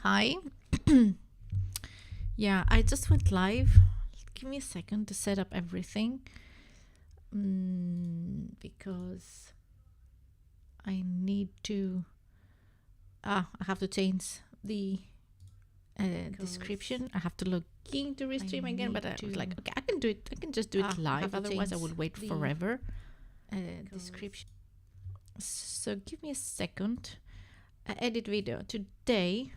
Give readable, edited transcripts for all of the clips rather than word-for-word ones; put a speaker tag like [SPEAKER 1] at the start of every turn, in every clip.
[SPEAKER 1] Hi. Yeah, I just went live. Give me a second to set up everything because I need to. I have to change the description. I have to log into Restream again, but I was like, okay, I can do it. I can just do it live. Otherwise, I will wait forever. Description. So give me a second. Edit video. Today,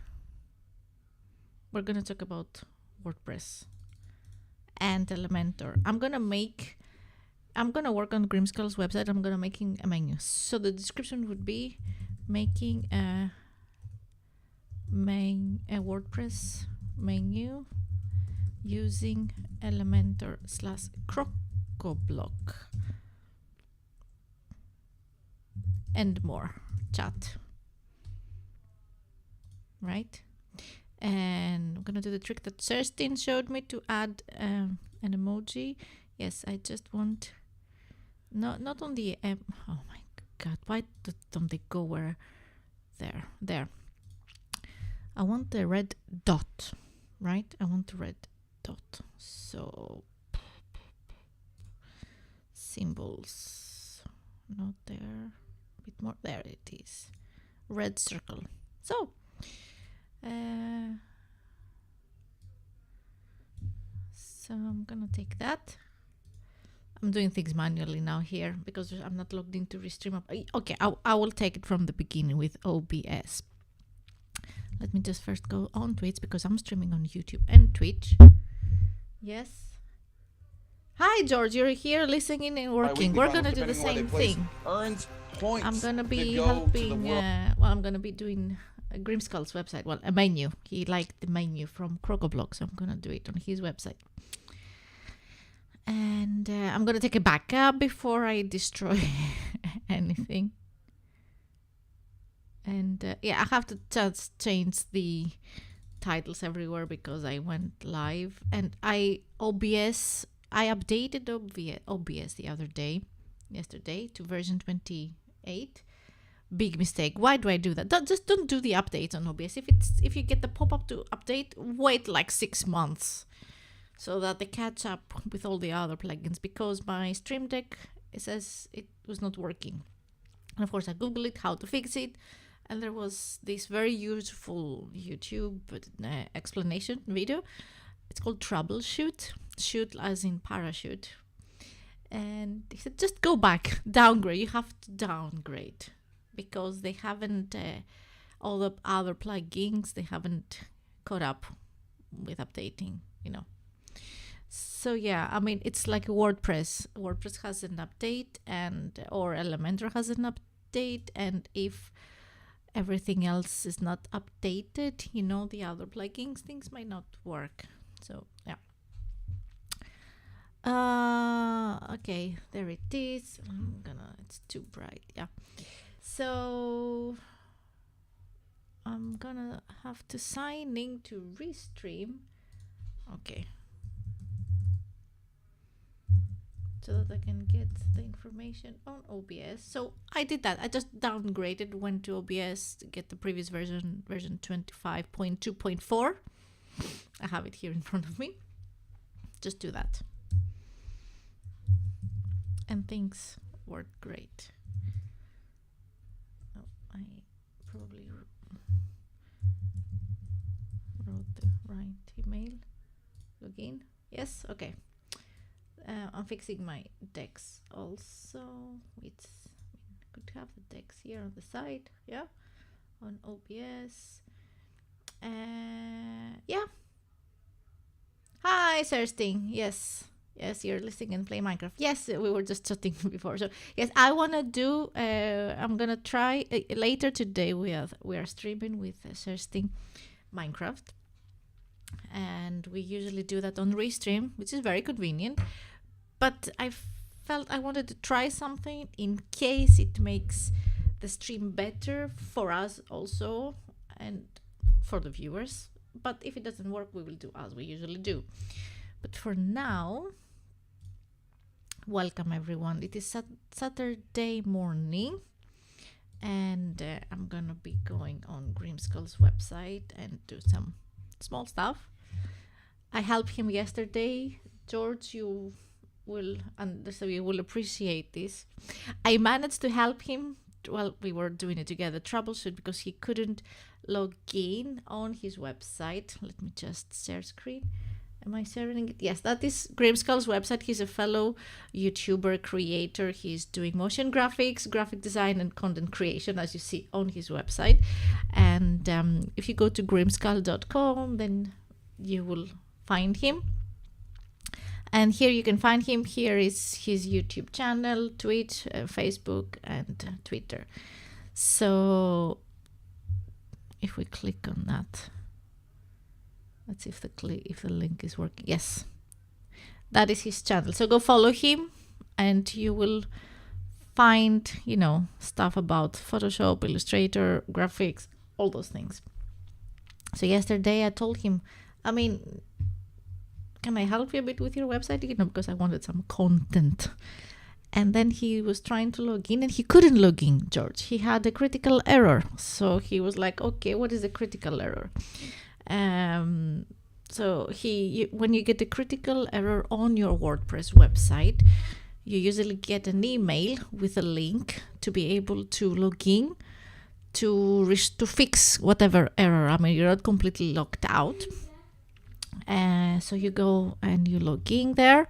[SPEAKER 1] we're gonna talk about WordPress and Elementor. I'm gonna work on Grimskull's website. I'm gonna making a menu. So the description would be making a WordPress menu using Elementor / Crocoblock and more chat. Right? And I'm gonna do the trick that Kerstin showed me to add an emoji. Yes, I just want not on the oh my god, why don't they go where there? I want the red dot, right? I want the red dot. So symbols, not there. A bit more. There it is. Red circle. So. So I'm gonna take that. I'm doing things manually now here because I'm not logged into Restream. Okay, I will take it from the beginning with OBS. Let me just first go on Twitch because I'm streaming on YouTube and Twitch. Yes. Hi George, you're here listening and working. We're gonna do the same thing. I'm gonna be helping. I'm gonna be doing Grimskull's website. Well, a menu. He liked the menu from Crocoblock, so I'm gonna do it on his website. And I'm gonna take a backup before I destroy anything. And yeah, I have to just change the titles everywhere because I went live. And I updated OBS the other day, yesterday, to version 28. Big mistake. Why do I do that? Just don't do the updates on OBS. If you get the pop-up to update, wait like 6 months so that they catch up with all the other plugins, because my Stream Deck, it says it was not working. And of course I googled it, how to fix it, and there was this very useful YouTube explanation video. It's called Troubleshoot. Shoot as in parachute. And he said, just go back, downgrade. You have to downgrade because they haven't, all the other plugins, they haven't caught up with updating, So yeah, I mean, it's like WordPress. WordPress has an update or Elementor has an update. And if everything else is not updated, the other plugins, things might not work. So yeah. Okay, there it is. It's too bright. Yeah. So I'm gonna have to sign in to Restream. Okay. So that I can get the information on OBS. So I did that. I just downgraded, went to OBS to get the previous version 25.2.4. I have it here in front of me. Just do that. And things worked great. Oh, I probably wrote the right email. Login. Yes, okay. I'm fixing my decks also. It's good to have the decks here on the side, yeah, on OBS. Yeah. Hi, Kerstin. Yes, you're listening and play Minecraft. Yes, we were just chatting before. So yes, I wanna do. I'm gonna try later today. We are streaming with Kerstin Minecraft, and we usually do that on Restream, which is very convenient. But I felt I wanted to try something in case it makes the stream better for us also and for the viewers. But if it doesn't work, we will do as we usually do. But for now, welcome everyone. It is Saturday morning and I'm gonna be going on Grimskull's website and do some small stuff. I helped him yesterday. George, you will appreciate this. I managed to help him. Well, we were doing it together, troubleshoot, because he couldn't log in on his website. Let me just share screen. Am I sharing it? Yes, that is Grimskull's website. He's a fellow YouTuber creator. He's doing motion graphics, graphic design, and content creation, as you see on his website. And if you go to grimskull.com, then you will find him. And here you can find him. Here is his YouTube channel, Twitch, Facebook, and Twitter. So if we click on that, let's see if the link is working. Yes, that is his channel. So go follow him, and you will find, stuff about Photoshop, Illustrator, graphics, all those things. So yesterday I told him, can I help you a bit with your website? Because I wanted some content. And then he was trying to log in and he couldn't log in, George. He had a critical error. So he was like, okay, what is a critical error? So when you get a critical error on your WordPress website, you usually get an email with a link to be able to log in to fix whatever error. You're not completely locked out. So you go and you log in there,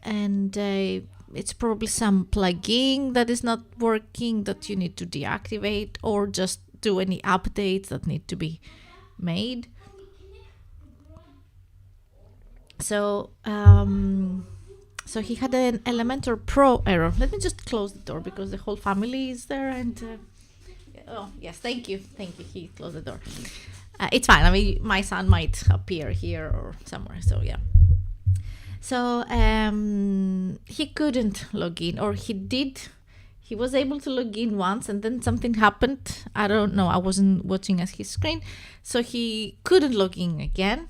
[SPEAKER 1] and it's probably some plugin that is not working that you need to deactivate, or just do any updates that need to be made. So he had an Elementor Pro error. Let me just close the door because the whole family is there. And oh yes, thank you. He closed the door. It's fine. My son might appear here or somewhere. So yeah. So he couldn't log in, or he did. He was able to log in once, and then something happened. I don't know. I wasn't watching at his screen, so he couldn't log in again.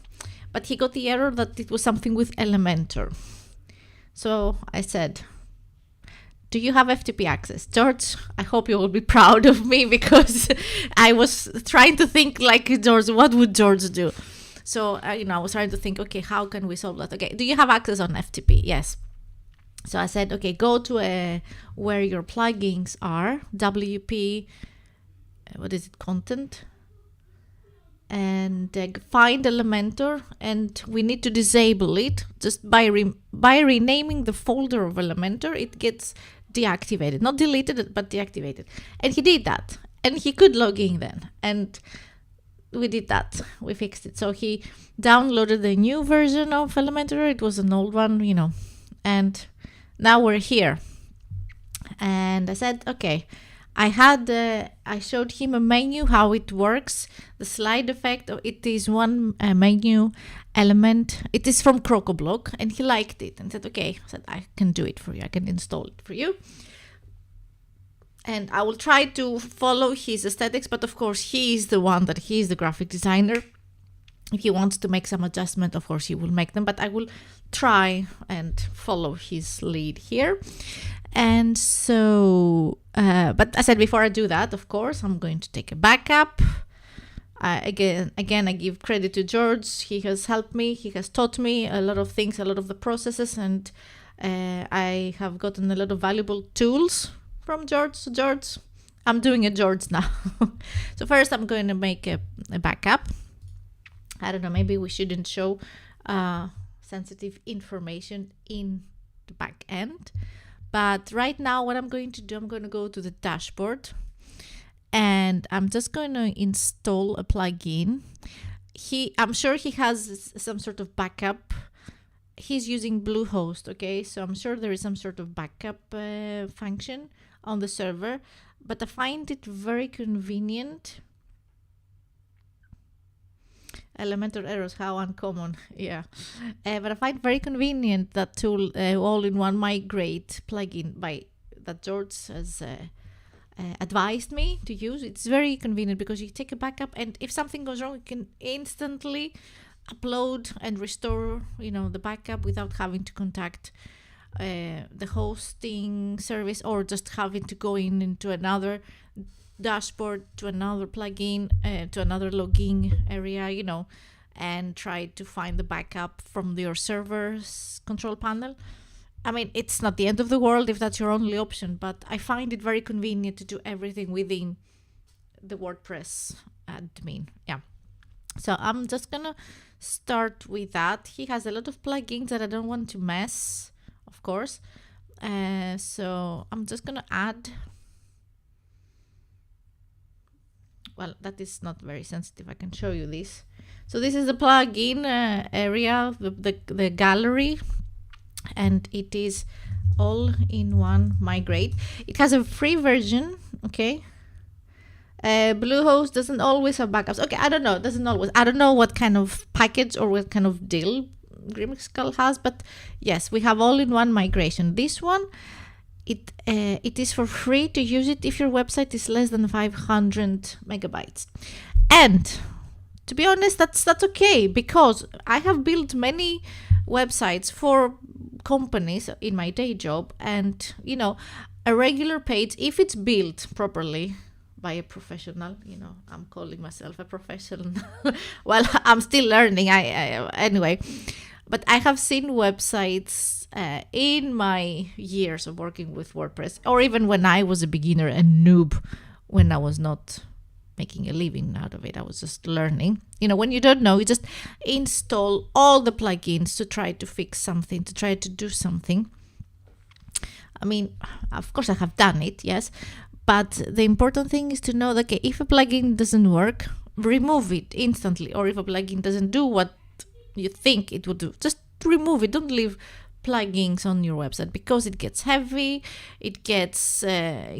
[SPEAKER 1] But he got the error that it was something with Elementor. So I said, do you have FTP access? George, I hope you will be proud of me, because I was trying to think like George, what would George do? So, I was trying to think, okay, how can we solve that? Okay, do you have access on FTP? Yes. So I said, okay, go to where your plugins are, WP, what is it, content? And find Elementor, and we need to disable it. Just by renaming the folder of Elementor, it gets deactivated, not deleted, but deactivated. And he did that, and he could log in then, and we did that. We fixed it. So he downloaded the new version of Elementor. It was an old one, and now we're here. And I said, okay, I showed him a menu, how it works, the slide effect. It is one menu element. It is from Crocoblock, and he liked it and said, okay, I can do it for you. I can install it for you. And I will try to follow his aesthetics, but of course he is the graphic designer. If he wants to make some adjustment, of course he will make them, but I will try and follow his lead here. And so, but I said, before I do that, of course, I'm going to take a backup. Again, I give credit to George. He has helped me. He has taught me a lot of things, a lot of the processes, and I have gotten a lot of valuable tools from George. So George, I'm doing a George now. So first I'm going to make a backup. I don't know, maybe we shouldn't show sensitive information in the back end. But right now what I'm going to do, I'm going to go to the dashboard, and I'm just going to install a plugin. I'm sure he has some sort of backup. He's using Bluehost, okay? So I'm sure there is some sort of backup function on the server, but I find it very convenient. Elementor errors, how uncommon. Yeah. But I find very convenient that tool, all-in-one migrate plugin that George has advised me to use. It's very convenient because you take a backup, and if something goes wrong, you can instantly upload and restore, the backup without having to contact the hosting service, or just having to go into another dashboard to another plugin, to another login area, and try to find the backup from your server's control panel. I mean, it's not the end of the world if that's your only option, but I find it very convenient to do everything within the WordPress admin. Yeah. So I'm just gonna start with that. He has a lot of plugins that I don't want to mess, of course. So I'm just gonna add. Well, that is not very sensitive. I can show you this. So this is the plugin area, the gallery, and it is all in one migrate. It has a free version, okay? Bluehost doesn't always have backups. Okay, I don't know. Doesn't always. I don't know what kind of package or what kind of deal Grimskull has, but yes, we have all-in-one migration. This one, it is for free to use it if your website is less than 500 megabytes. And to be honest, that's okay, because I have built many websites for companies in my day job, and a regular page, if it's built properly by a professional, I'm calling myself a professional. Well, I'm still learning. I anyway, but I have seen websites in my years of working with WordPress, or even when I was a beginner and noob, when I was not making a living out of it, I was just learning. When you don't know, you just install all the plugins to try to fix something, to try to do something. I mean, of course I have done it, yes, but the important thing is to know that, okay, if a plugin doesn't work, remove it instantly. Or if a plugin doesn't do what you think it would do, just remove it. Don't leave plugins on your website, because it gets heavy, it gets slow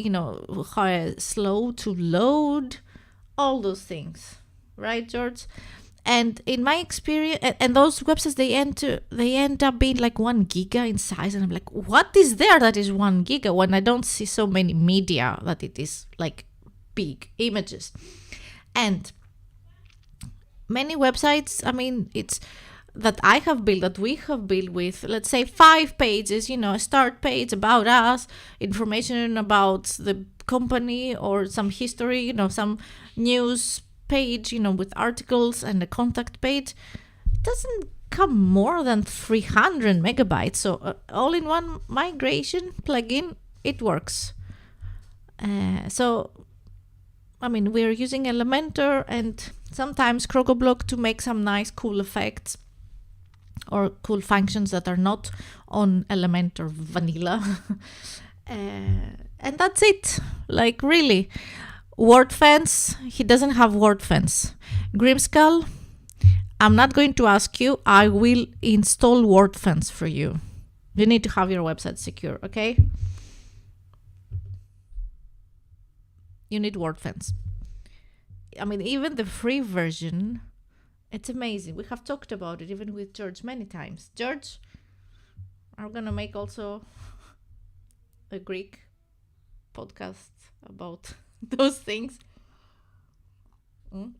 [SPEAKER 1] to load, all those things, right, George? And in my experience, and those websites, they end up being like 1 giga in size, and I'm like, what is there that is 1 giga when I don't see so many media that it is like big images? And many websites, I mean, it's that I have built, that we have built with, let's say, 5 pages, a start page about us, information about the company, or some history, some news page, with articles, and a contact page. It doesn't come more than 300 megabytes. So all-in-one migration plugin, it works. So, I mean, we're using Elementor and sometimes Crocoblock to make some nice, cool effects or cool functions that are not on Elementor vanilla. And that's it. Like, really. WordFence, he doesn't have WordFence. Grimskull, I'm not going to ask you. I will install WordFence for you. You need to have your website secure, okay? You need WordFence. I mean, even the free version, it's amazing. We have talked about it even with George many times. George, I'm going to make also a Greek podcast about those things. And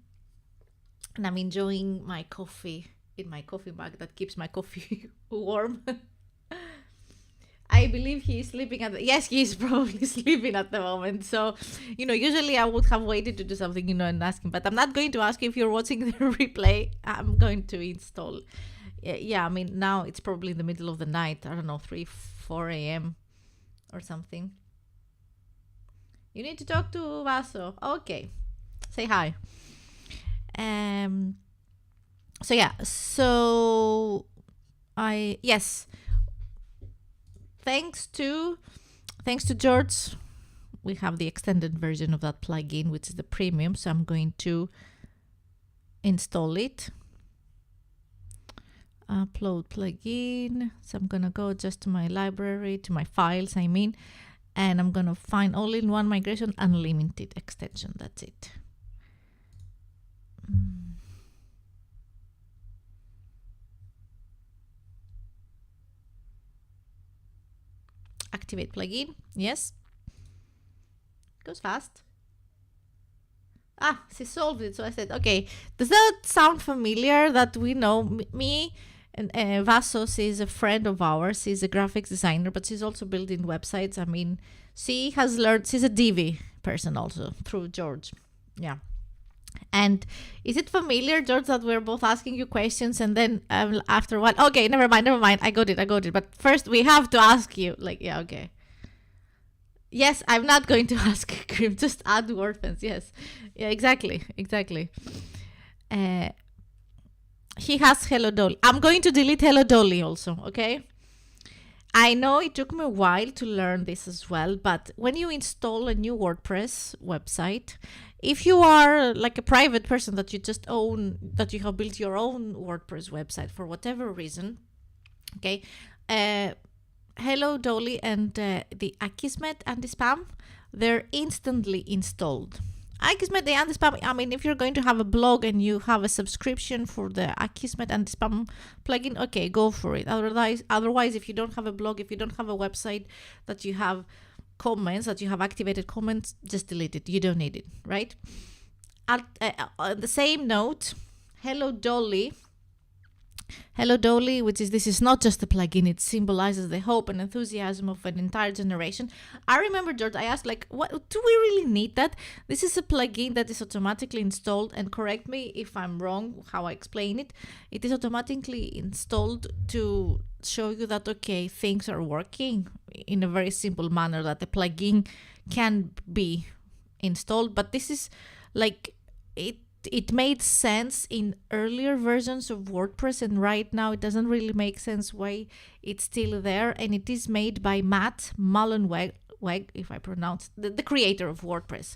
[SPEAKER 1] I'm enjoying my coffee in my coffee mug that keeps my coffee warm. I believe he is sleeping yes, he is probably sleeping at the moment. So, usually I would have waited to do something, and ask him, but I'm not going to ask you if you're watching the replay. I'm going to install. Yeah, I mean, now it's probably in the middle of the night. I don't know, 3-4 a.m. or something. You need to talk to Vaso. Okay. Say hi. So yeah. So yes. Thanks to George, we have the extended version of that plugin, which is the premium. So I'm going to install it. Upload plugin. So I'm gonna go just to my library, to my files, and I'm gonna find all-in-one migration unlimited extension. That's it. Activate plugin. Yes. Goes fast. She solved it. So I said, okay, does that sound familiar? That we know me and Vasos is a friend of ours. She's a graphics designer, but she's also building websites. I mean, she has learned, she's a Divi person also through George. Yeah. And is it familiar, George, that we're both asking you questions and then after a while, okay, never mind, I got it. But first we have to ask you, like, yeah, okay. Yes, I'm not going to ask Grim, just add Wordpress, yes. Yeah, exactly. He has Hello Dolly. I'm going to delete Hello Dolly also, okay? I know it took me a while to learn this as well, but when you install a new WordPress website, if you are like a private person that you just own, that you have built your own WordPress website for whatever reason, okay, Hello Dolly and the Akismet anti-spam, they're instantly installed. Akismet the anti-spam, I mean, if you're going to have a blog and you have a subscription for the Akismet anti-spam plugin, okay, go for it. Otherwise, if you don't have a blog, if you don't have a website that you have comments, that you have activated comments, just delete it. You don't need it, right? On the same note, Hello Dolly, which is, this is not just a plugin, it symbolizes the hope and enthusiasm of an entire generation. I remember, George, I asked, like, what do we really need that? This is a plugin that is automatically installed, and correct me if I'm wrong how I explain it. It is automatically installed to show you that, okay, things are working in a very simple manner, that the plugin can be installed. But this is like, it made sense in earlier versions of WordPress, and right now it doesn't really make sense why it's still there. And it is made by Matt Mullenweg, if I pronounce the creator of WordPress.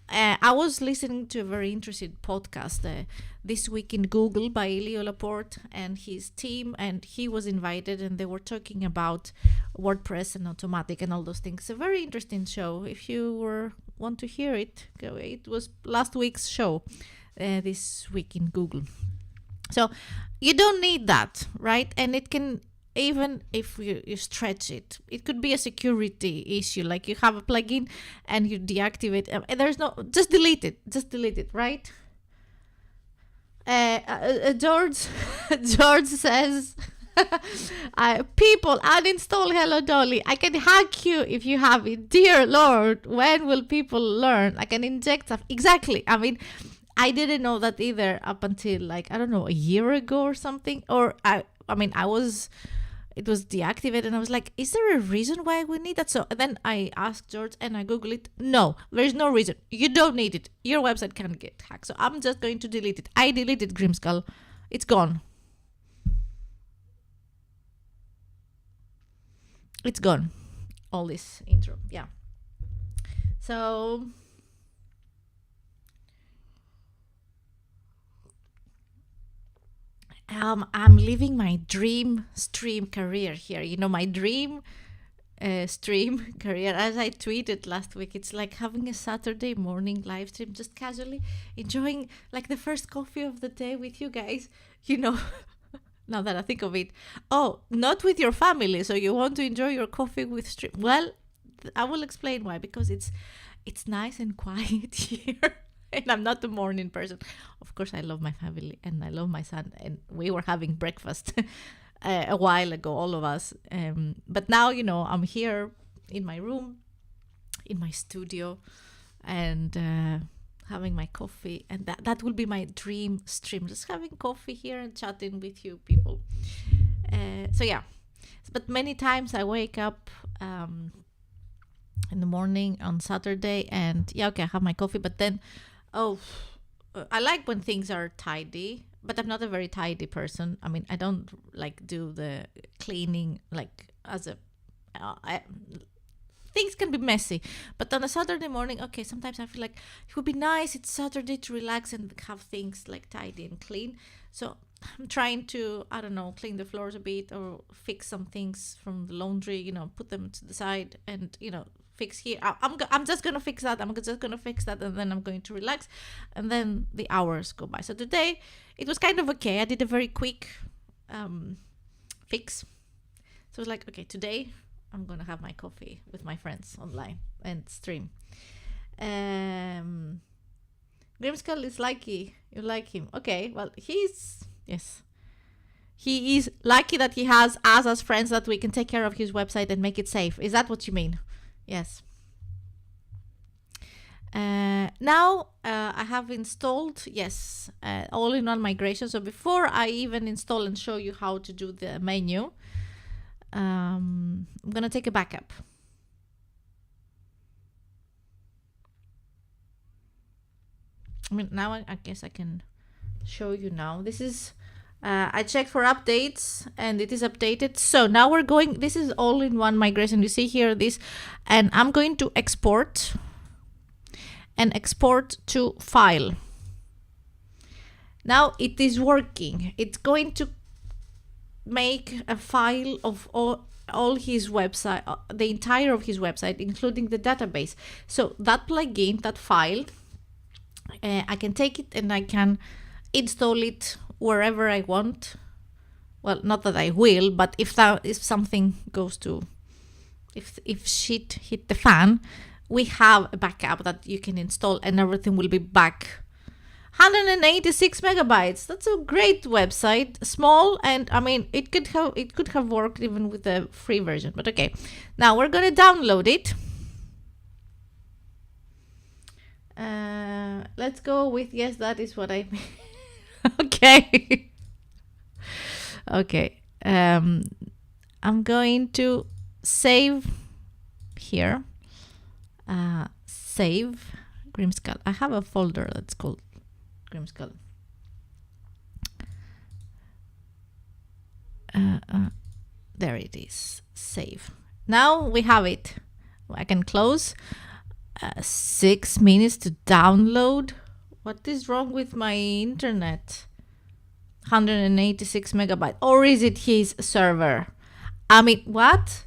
[SPEAKER 1] I was listening to a very interesting podcast, This Week in Google, by Leo Laporte and his team, and he was invited, and they were talking about WordPress and Automatic and all those things. A very interesting show. If you want to hear it, go. It was last week's show, This Week in Google. So you don't need that, right? And it can, even if you stretch it, it could be a security issue. Like, you have a plugin and you deactivate, there's no, just delete it, right? George says, people, uninstall Hello Dolly. I can hack you if you have it. Dear Lord, when will people learn? I can inject stuff. Exactly. I mean, I didn't know that either up until, like, I don't know, a year ago or something. Or it was deactivated, and I was like, is there a reason why we need that? So then I asked George and I Googled it. No, there's no reason. You don't need it. Your website can't get hacked. So I'm just going to delete it. I deleted Grimskull. It's gone. It's gone. All this intro. Yeah. So I'm living my dream stream career here. You know, my dream stream career. As I tweeted last week, it's like having a Saturday morning live stream, just casually enjoying like the first coffee of the day with you guys. You know, now that I think of it. Oh, not with your family. So you want to enjoy your coffee with stream. Well, I will explain why. Because it's nice and quiet here. And I'm not a morning person. Of course, I love my family and I love my son. And we were having breakfast a while ago, all of us. But now, you know, I'm here in my room, in my studio, and having my coffee. And that will be my dream stream. Just having coffee here and chatting with you people. So, yeah. But many times I wake up in the morning on Saturday and, yeah, okay, I have my coffee. But then, I like when things are tidy, but I'm not a very tidy person. I mean, I don't like do the cleaning like as a... things can be messy. But on a Saturday morning, okay, sometimes I feel like it would be nice. It's Saturday to relax and have things like tidy and clean. So I'm trying to, I don't know, clean the floors a bit or fix some things from the laundry, you know, put them to the side and, you know, fix here. I'm just gonna fix that. I'm just gonna fix that, and then I'm going to relax, and then the hours go by. So today it was kind of okay. I did a very quick fix. So I was like, okay, today I'm gonna have my coffee with my friends online and stream. Grimskull is lucky. You like him? Okay. Well, he is lucky that he has us as friends, that we can take care of his website and make it safe. Is that what you mean? Yes. Now I have installed, yes, all-in-one migration. So before I even install and show you how to do the menu, I'm gonna take a backup. I mean, now I guess I can show you now. This is, I checked for updates and it is updated. So now we're going, this is all-in-one migration. You see here this, and I'm going to export and export to file. Now it is working. It's going to make a file of all his website, the entire of his website, including the database. So that plugin, that file, I can take it and I can install it wherever I want. Well, not that I will, but if something goes to, if shit hit the fan, we have a backup that you can install and everything will be back. 186 megabytes. That's a great website. Small, and I mean it could have worked even with the free version. But okay, now we're gonna download it. Let's go with, yes, that is what I mean. Okay. Okay. I'm going to save here. Save Grimskull. I have a folder that's called Grimskull. There it is. Save. Now we have it. I can close. 6 minutes to download. What is wrong with my internet? 186 megabytes. Or is it his server? I mean, what?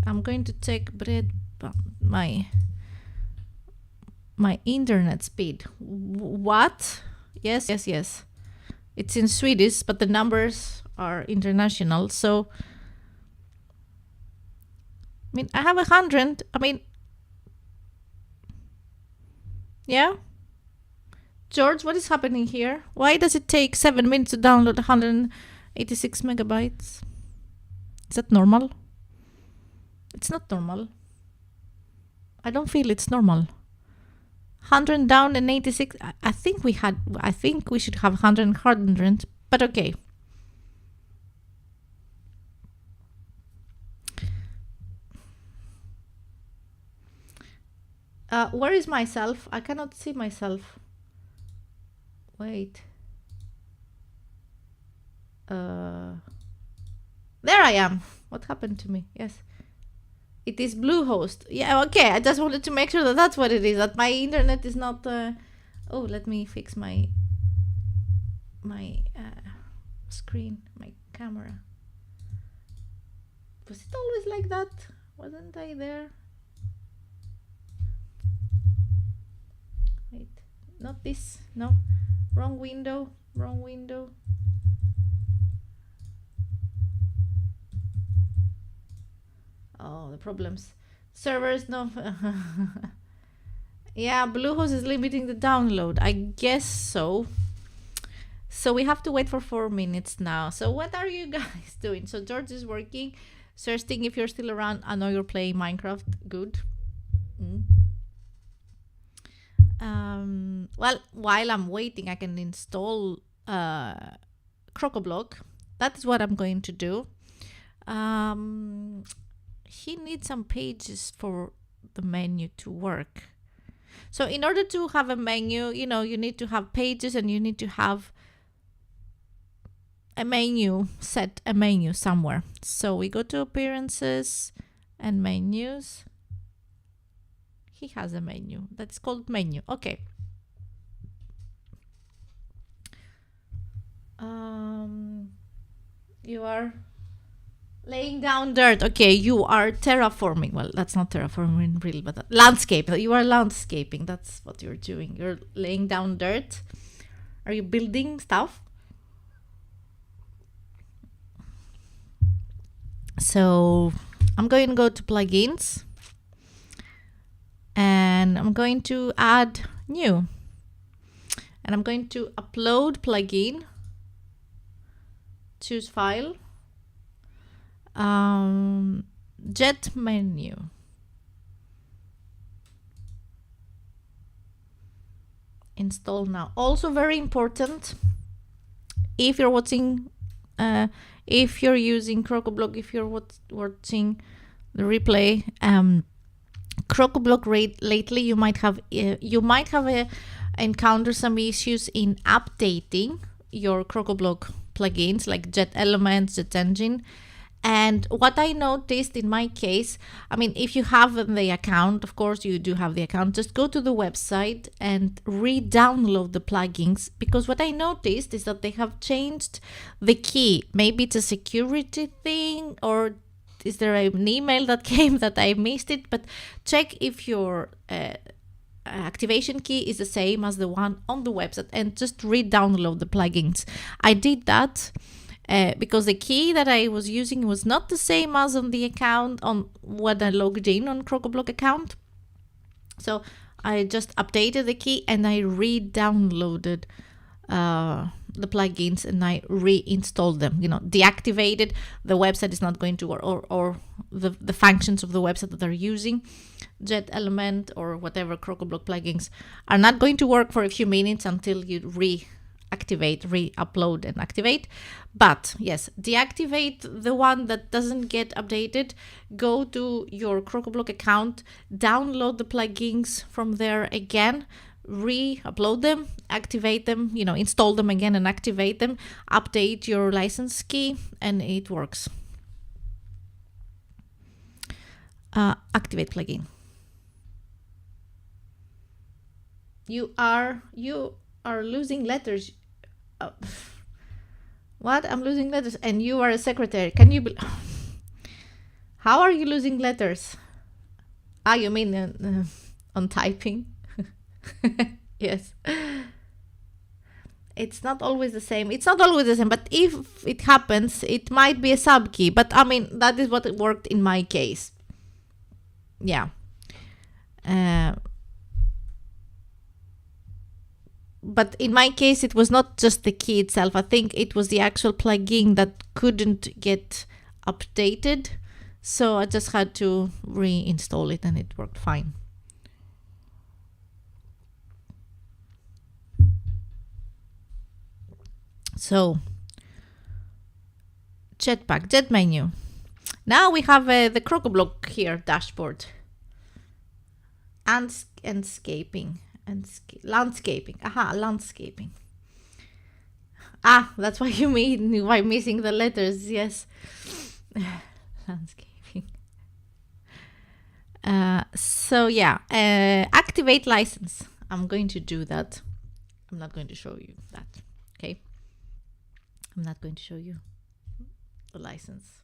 [SPEAKER 1] I'm going to take my internet speed. What? Yes. It's in Swedish, but the numbers are international. So, I mean, I have 100. I mean, yeah. George, what is happening here? Why does it take 7 minutes to download 186 megabytes? Is that normal? It's not normal. I don't feel it's normal. 100 down and 86. I think we should have 100, but okay. Where is myself? I cannot see myself. Wait. There I am. What happened to me? Yes. It is Bluehost. Yeah, okay. I just wanted to make sure that that's what it is. That my internet is not... Oh, let me fix my screen, my camera. Was it always like that? Wasn't I there? Wait, not this. No, wrong window. Wrong window. Oh, the problems. Servers, no. Yeah, Bluehost is limiting the download. I guess so. So we have to wait for 4 minutes now. So what are you guys doing? So George is working. Searching if you're still around. I know you're playing Minecraft. Good. Well, while I'm waiting, I can install Crocoblock. That is what I'm going to do. He needs some pages for the menu to work. So in order to have a menu, you know, you need to have pages and you need to have a menu, set a menu somewhere. So we go to appearances and menus. He has a menu that's called menu. Okay. You are laying down dirt. Okay, you are terraforming. Well, that's not terraforming really, but landscape. You are landscaping. That's what you're doing. You're laying down dirt. Are you building stuff? So I'm going to go to plugins and I'm going to add new and I'm going to upload plugin, choose file. Jet menu. Install now. Also very important, if you're watching, if you're using Crocoblock, if you're watching the replay, Crocoblock lately, you might have encountered some issues in updating your Crocoblock plugins like Jet Elements, Jet Engine. And what I noticed in my case, I mean, if you have the account, of course you do have the account, just go to the website and re-download the plugins, because what I noticed is that they have changed the key. Maybe it's a security thing, or is there an email that came that I missed it? But check if your activation key is the same as the one on the website and just re-download the plugins. I did that. Because the key that I was using was not the same as on the account on when I logged in on Crocoblock account. So I just updated the key and I re-downloaded the plugins and I reinstalled them. You know, deactivated. The website is not going to work, or the functions of the website that they're using, Jet Element or whatever Crocoblock plugins, are not going to work for a few minutes until you re-upload and activate. But yes, deactivate the one that doesn't get updated. Go to your Crocoblock account, download the plugins from there again, re-upload them, activate them, you know, install them again and activate them, update your license key, and it works. Activate plugin. You are losing letters. What? I'm losing letters, and you are a secretary. Can you how are you losing letters? You mean on typing? Yes. It's not always the same. It's not always the same, but if it happens, it might be a sub key. But I mean, that is what worked in my case. Yeah. But in my case, it was not just the key itself. I think it was the actual plugin that couldn't get updated. So I just had to reinstall it and it worked fine. So, Jetpack, Jet menu. Now we have the Crocoblock here, dashboard. And landscaping. Landscaping. Landscaping. That's what you mean by missing the letters. Yes. Landscaping. So yeah, activate license. I'm going to do that. I'm not going to show you that. Okay. I'm not going to show you the license.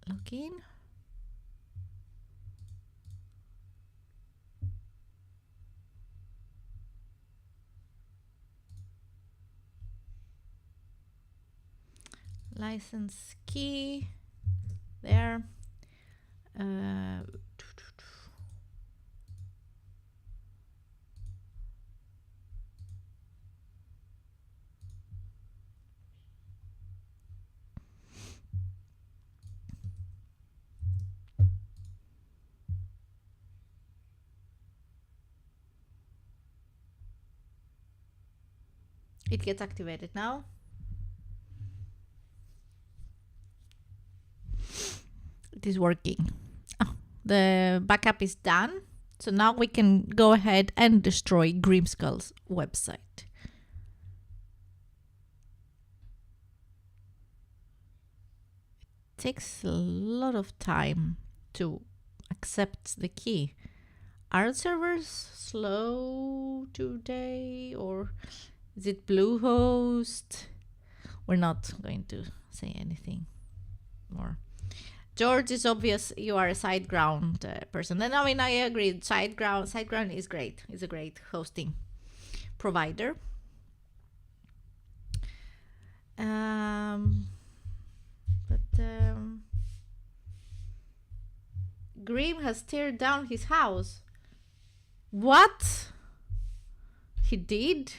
[SPEAKER 1] Login. License key there. It gets activated now. It is working. The backup is done. So now we can go ahead and destroy Grimskull's website. It takes a lot of time to accept the key. Are servers slow today, or is it Bluehost? We're not going to say anything more. George, is obvious you are a SiteGround person. And I mean, I agree. SiteGround is great. It's a great hosting provider. Grim has teared down his house. What? He did?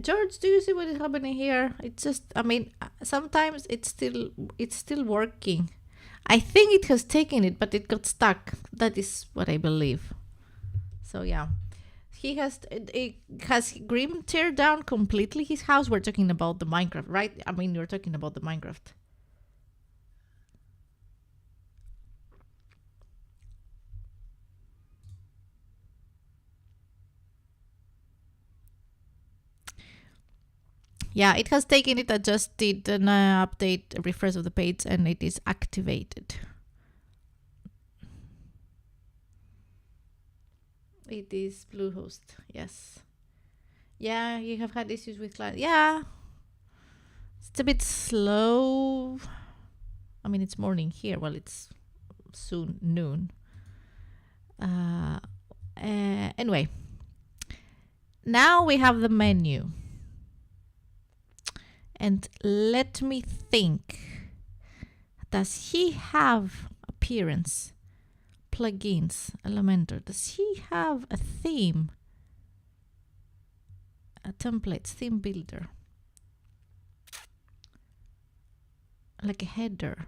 [SPEAKER 1] George, do you see what is happening here? It's just, I mean, sometimes it's still working. I think it has taken it, but it got stuck. That is what I believe. So yeah, it has Grim tear down completely his house. We're talking about the Minecraft, right? I mean, you're talking about the Minecraft. Yeah, it has taken it. I just did an update, refresh of the page, and it is activated. It is Bluehost, yes. Yeah, you have had issues with client. Yeah, it's a bit slow. I mean, it's morning here. Well, it's soon noon. Anyway, now we have the menu. And let me think. Does he have appearance? Plugins, Elementor. Does he have a theme? A template, theme builder. Like a header.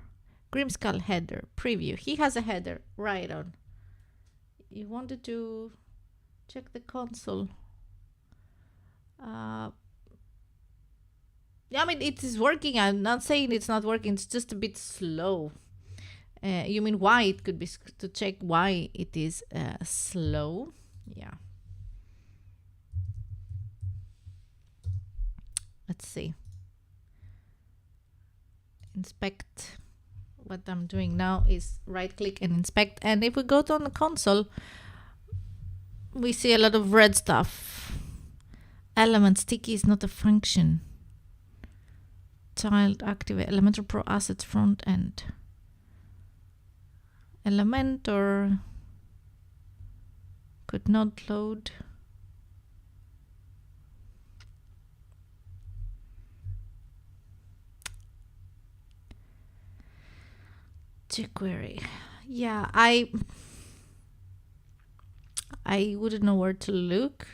[SPEAKER 1] Grimskull header, preview. He has a header, right on. You wanted to check the console. Yeah, I mean, it is working. I'm not saying it's not working. It's just a bit slow. You mean why it could be, to check why it is slow? Yeah. Let's see. Inspect. What I'm doing now is right click and inspect. And if we go to on the console, we see a lot of red stuff. Element sticky is not a function. Child activate Elementor Pro Assets front end. Elementor could not load. jQuery. Yeah, I wouldn't know where to look,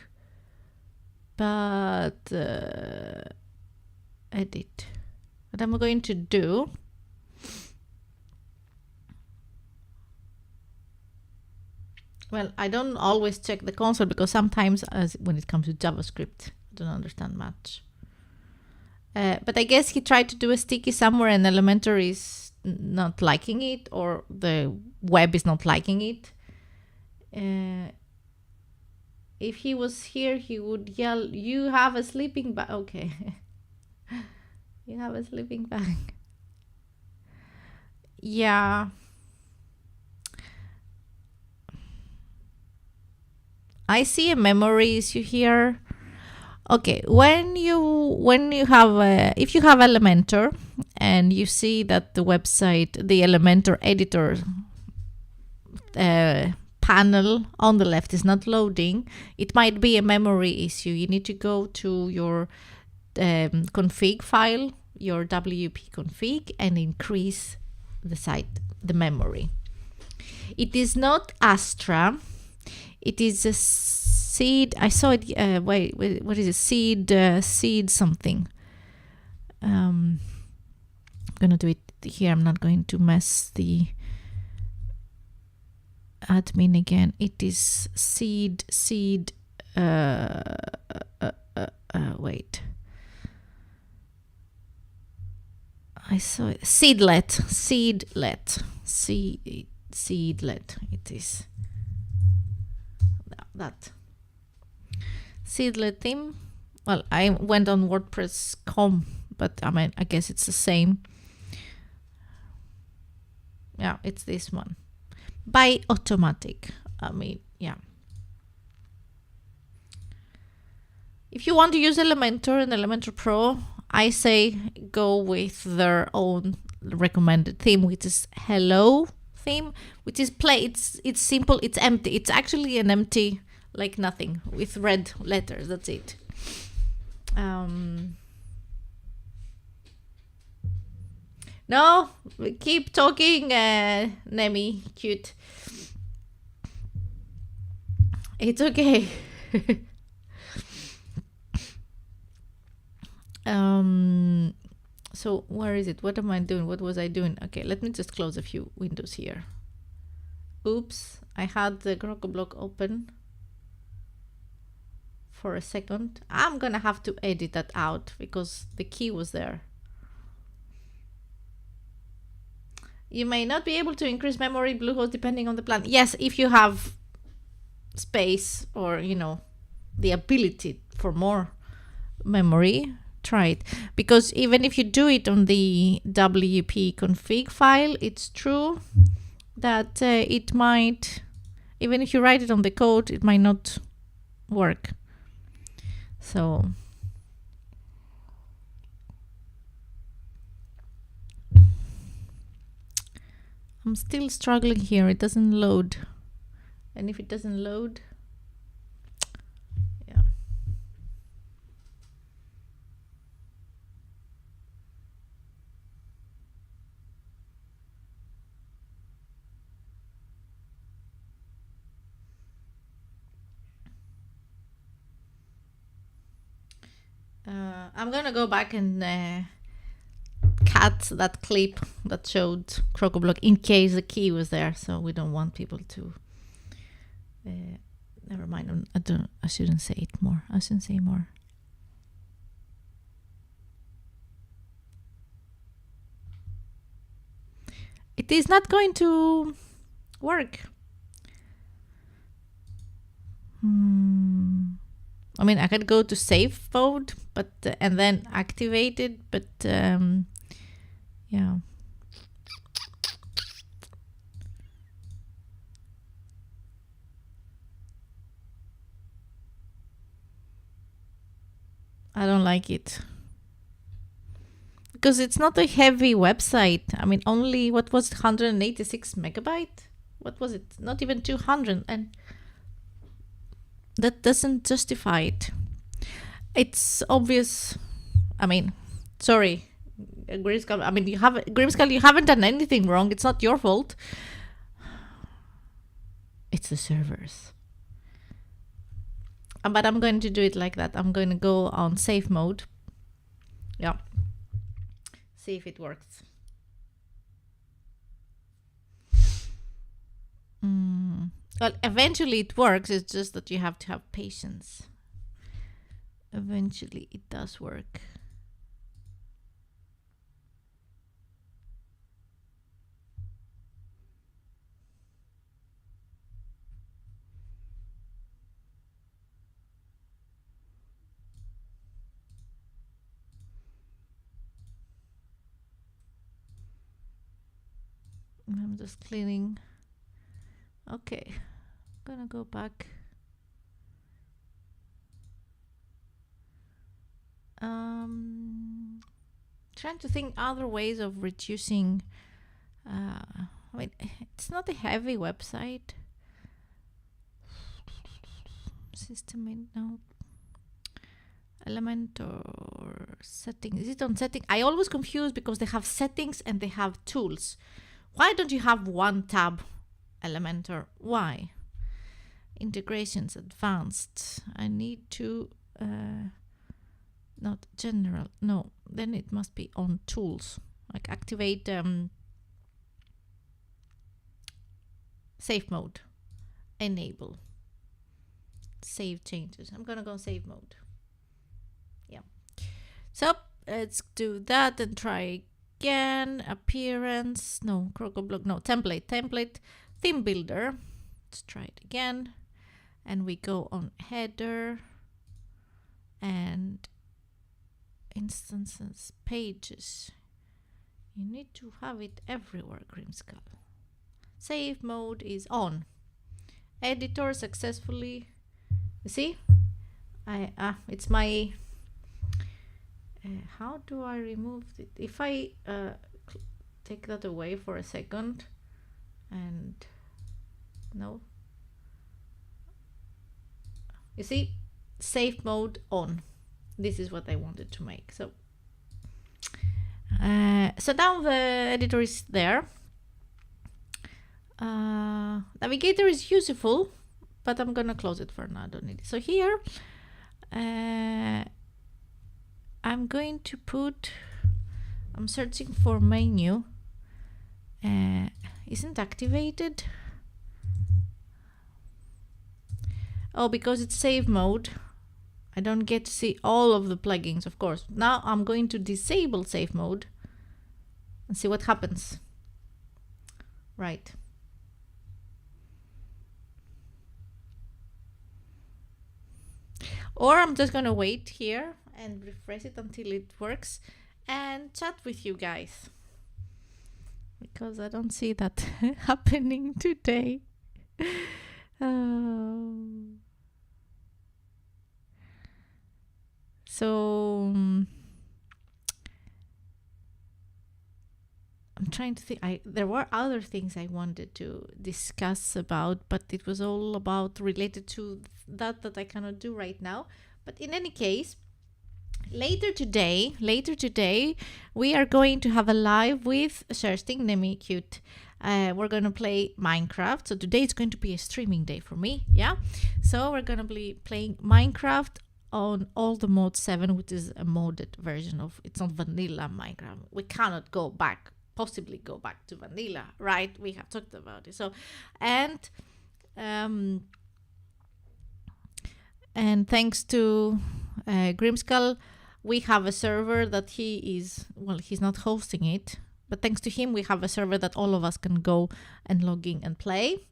[SPEAKER 1] but edit. What I'm going to do, well, I don't always check the console because sometimes when it comes to JavaScript, I don't understand much. But I guess he tried to do a sticky somewhere and Elementor is not liking it, or the web is not liking it. If he was here, he would yell, "You have a sleeping bag." Okay. You have a sleeping bag. Yeah. I see a memory issue here. Okay, when you have if you have Elementor and you see that the website, the Elementor editor panel on the left is not loading, it might be a memory issue. You need to go to your config file, your WP config, and increase the memory. It is not Astra. It is a seed. I saw it. Wait, what is it? Seed something. I'm gonna do it here. I'm not going to mess the admin again. It is seed. Wait. I saw it. Seedlet. It is. That Seedlet theme. Well, I went on WordPress.com, but I mean, I guess it's the same. Yeah, it's this one. By Automatic. I mean, yeah. If you want to use Elementor and Elementor Pro, I say go with their own recommended theme, which is Hello theme, which is it's simple, it's empty. It's actually an empty, like nothing, with red letters. That's it. No, keep talking, Nemi, cute. It's okay. So where is it? What am I doing? What was I doing? Okay, let me just close a few windows here. Oops, I had the Crocoblock open for a second. I'm gonna have to edit that out because the key was there. You may not be able to increase memory Bluehost depending on the plan. Yes, if you have space or, you know, the ability for more memory, try it. Because even if you do it on the WP config file, it's true that it might, even if you write it on the code, it might not work. So I'm still struggling here. It doesn't load. And if it doesn't load, yeah. I'm gonna go back and cut that clip that showed Crocoblock in case the key was there, so we don't want people to never mind. I shouldn't say it more. I shouldn't say more. It is not going to work. I mean, I could go to save mode, but and then activate it, but yeah. I don't like it. Because it's not a heavy website. I mean, only, what was it, 186 megabyte? What was it? Not even 200. And that doesn't justify it. It's obvious. I mean, sorry, Grimskull. I mean, Grimskull, you haven't done anything wrong. It's not your fault. It's the servers. But I'm going to do it like that. I'm going to go on safe mode. Yeah. See if it works. Well, eventually it works. It's just that you have to have patience. Eventually it does work. I'm just cleaning. Okay, I'm gonna go back. Trying to think other ways of reducing. I mean, it's not a heavy website. System in no. Elementor settings. Is it on setting? I always confuse because they have settings and they have tools. Why don't you have one tab, Elementor? Why? Integrations advanced. I need to, not general. No, then it must be on tools. Like activate safe mode. Enable. Save changes. I'm gonna go save mode. Yeah. So let's do that and try again. Appearance. No, Crocoblock. No, template. Theme builder. Let's try it again. And we go on header and instances, pages. You need to have it everywhere, Grimskull. Save mode is on. Editor successfully. You see? It's my. How do I remove it? If I take that away for a second, and no. You see, safe mode on. This is what I wanted to make. So now the editor is there. Navigator is useful, but I'm gonna close it for now. I don't need it. So here I I'm going to put, I'm searching for menu. Isn't activated? Oh, because it's save mode. I don't get to see all of the plugins, of course. Now I'm going to disable save mode and see what happens. Right. Or I'm just going to wait here and refresh it until it works and chat with you guys. Because I don't see that happening today. So I'm trying to think. There were other things I wanted to discuss about, but it was all about related to that I cannot do right now. But in any case, later today, we are going to have a live with Kerstin, Nemi Cute. We're going to play Minecraft. So today is going to be a streaming day for me. Yeah. So we're going to be playing Minecraft on all the mode 7, which is a modded version of, it's not vanilla Minecraft. We cannot possibly go back to vanilla, right? We have talked about it. So, and thanks to Grimskull, we have a server that he's not hosting it, but thanks to him, we have a server that all of us can go and log in and play.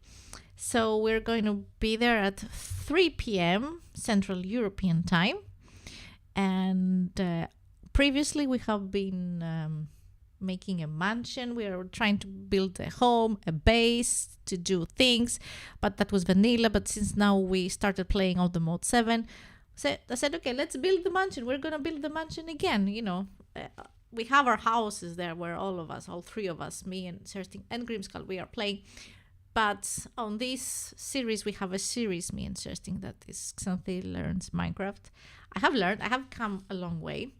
[SPEAKER 1] So we're going to be there at 3 p.m. Central European time. And previously we have been making a mansion. We are trying to build a home, a base to do things, but that was vanilla. But since now we started playing all the mode 7, so I said, okay, let's build the mansion. We're going to build the mansion again. You know, we have our houses there where all three of us, me and Kerstin and Grimskull, we are playing. But on this series, we have a series, me and Kerstin, that is Xanthi Learns Minecraft. I have come a long way.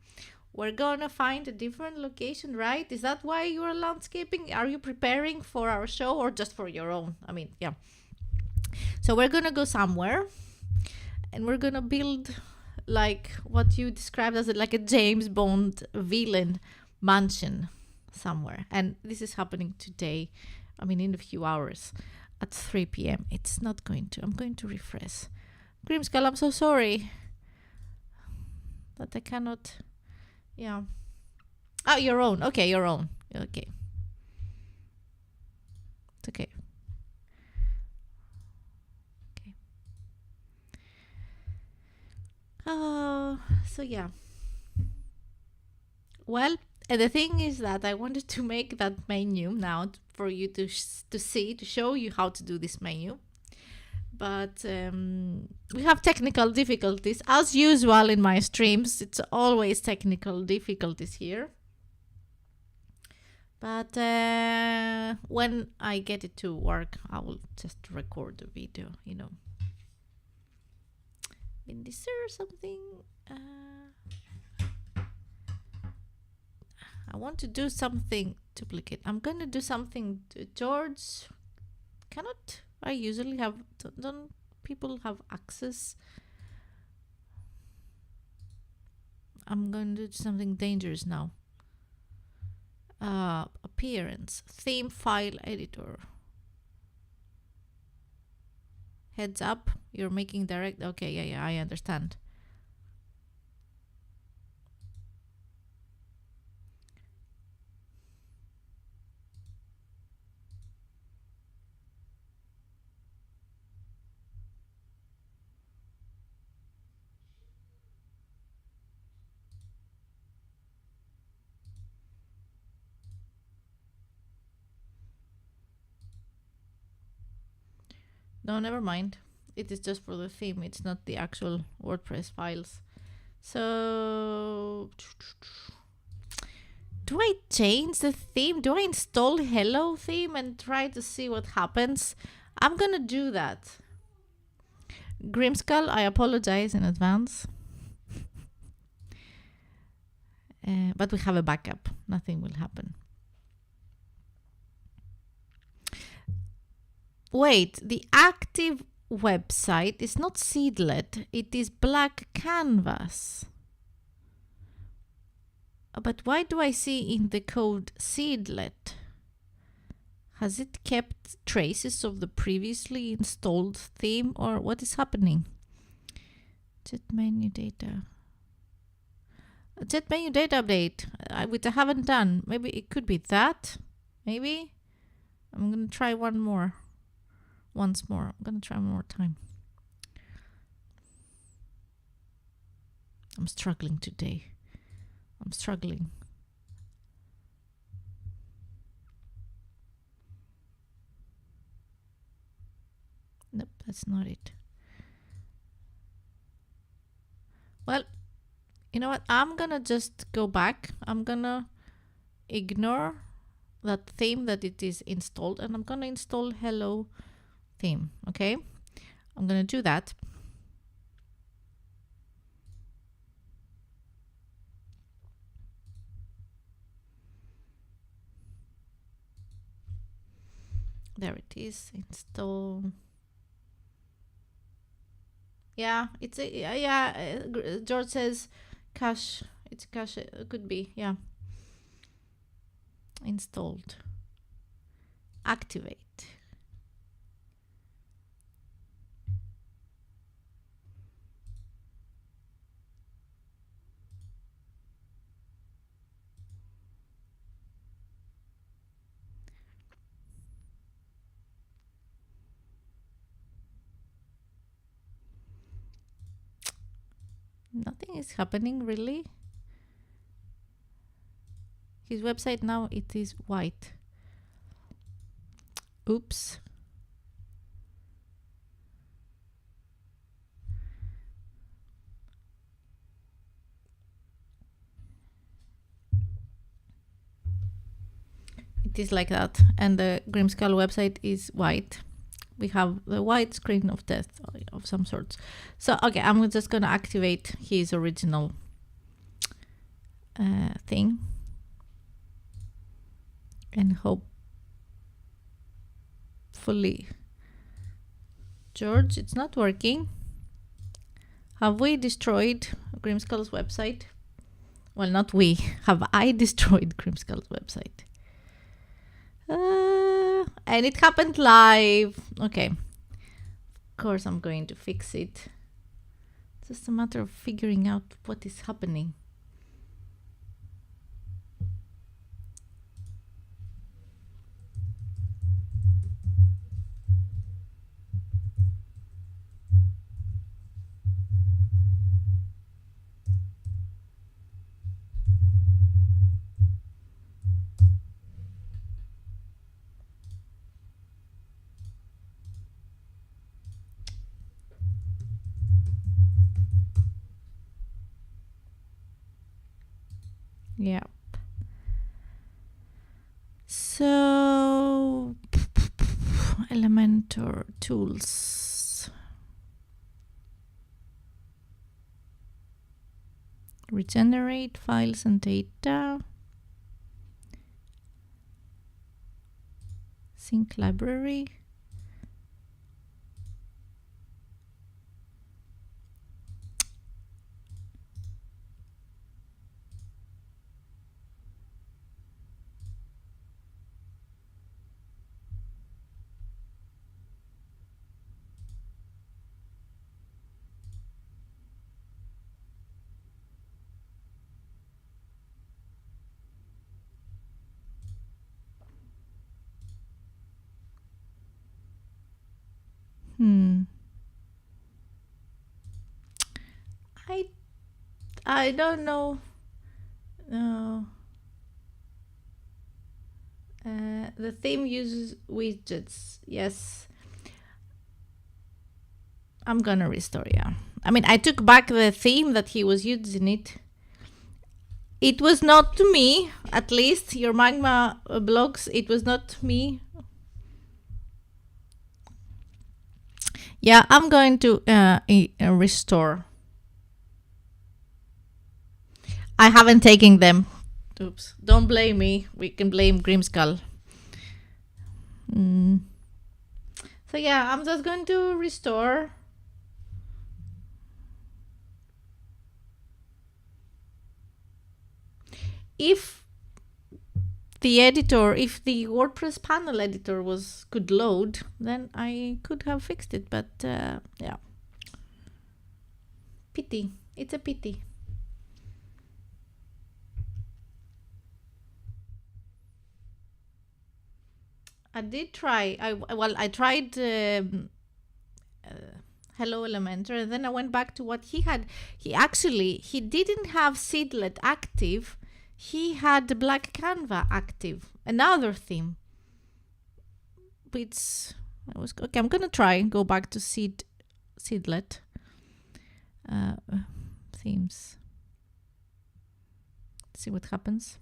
[SPEAKER 1] We're going to find a different location, right? Is that why you are landscaping? Are you preparing for our show or just for your own? I mean, yeah. So we're going to go somewhere and we're going to build like what you described as like a James Bond villain mansion somewhere. And this is happening today. I mean, in a few hours at 3 p.m. It's not going to. I'm going to refresh. Grimskull, I'm so sorry that I cannot. Yeah. Oh, your own. Okay, your own. Okay. It's okay. Okay. So yeah. Well, the thing is that I wanted to make that menu now for you to show you how to do this menu. But we have technical difficulties. As usual in my streams, it's always technical difficulties here. But when I get it to work, I will just record the video, you know. Is there something... I want to do something duplicate. I'm going to do something to George. Cannot I usually have... Don't people have access? I'm going to do something dangerous now. Appearance. Theme file editor. Heads up. You're making direct... Okay, yeah, I understand. No, never mind. It is just for the theme. It's not the actual WordPress files. So, do I change the theme? Do I install Hello theme and try to see what happens? I'm gonna do that. Grimskull, I apologize in advance. But we have a backup. Nothing will happen. Wait, the active website is not Seedlet, it is Black Canvas. But why do I see in the code seedlet? Has it kept traces of the previously installed theme, or what is happening? Jet menu data. A jet menu data update, which I haven't done. Maybe it could be that. Maybe. I'm going to try once more. I'm going to try one more time. I'm struggling today. I'm struggling. Nope, that's not it. Well, you know what? I'm gonna just go back. I'm gonna ignore that theme that it is installed, and I'm gonna install hello theme. Okay, I'm gonna do that. There it is. Install. Yeah, it's a George says cache. It's cache. It could be, yeah. Installed. Activate. Nothing is happening really. His website now, it is white. Oops. It is like that, and the Grimskull website is white. We have the white screen of death of some sorts. So, okay, I'm just going to activate his original thing. And hopefully... George, it's not working. Have we destroyed Grimskull's website? Well, not we. Have I destroyed Grimskull's website? And it happened live. Okay. Of course, I'm going to fix it. It's just a matter of figuring out what is happening. Yeah. So, Elementor tools. Regenerate files and data. Sync library. I don't know. The theme uses widgets. Yes. I'm gonna restore, yeah. I mean, I took back the theme that he was using it. It was not me, at least. Your Magma blogs, it was not me. Yeah, I'm going to restore. I haven't taken them. Oops. Don't blame me. We can blame Grimskull. So yeah, I'm just going to restore. if the editor, if the WordPress panel editor could load, then I could have fixed it. But yeah, pity. It's a pity. I did try. I tried Hello Elementor, and then I went back to what he had. He didn't have Seedlet active. He had the black Canva active, another theme. Which I was okay. I'm gonna try and go back to Seedlet themes. See what happens.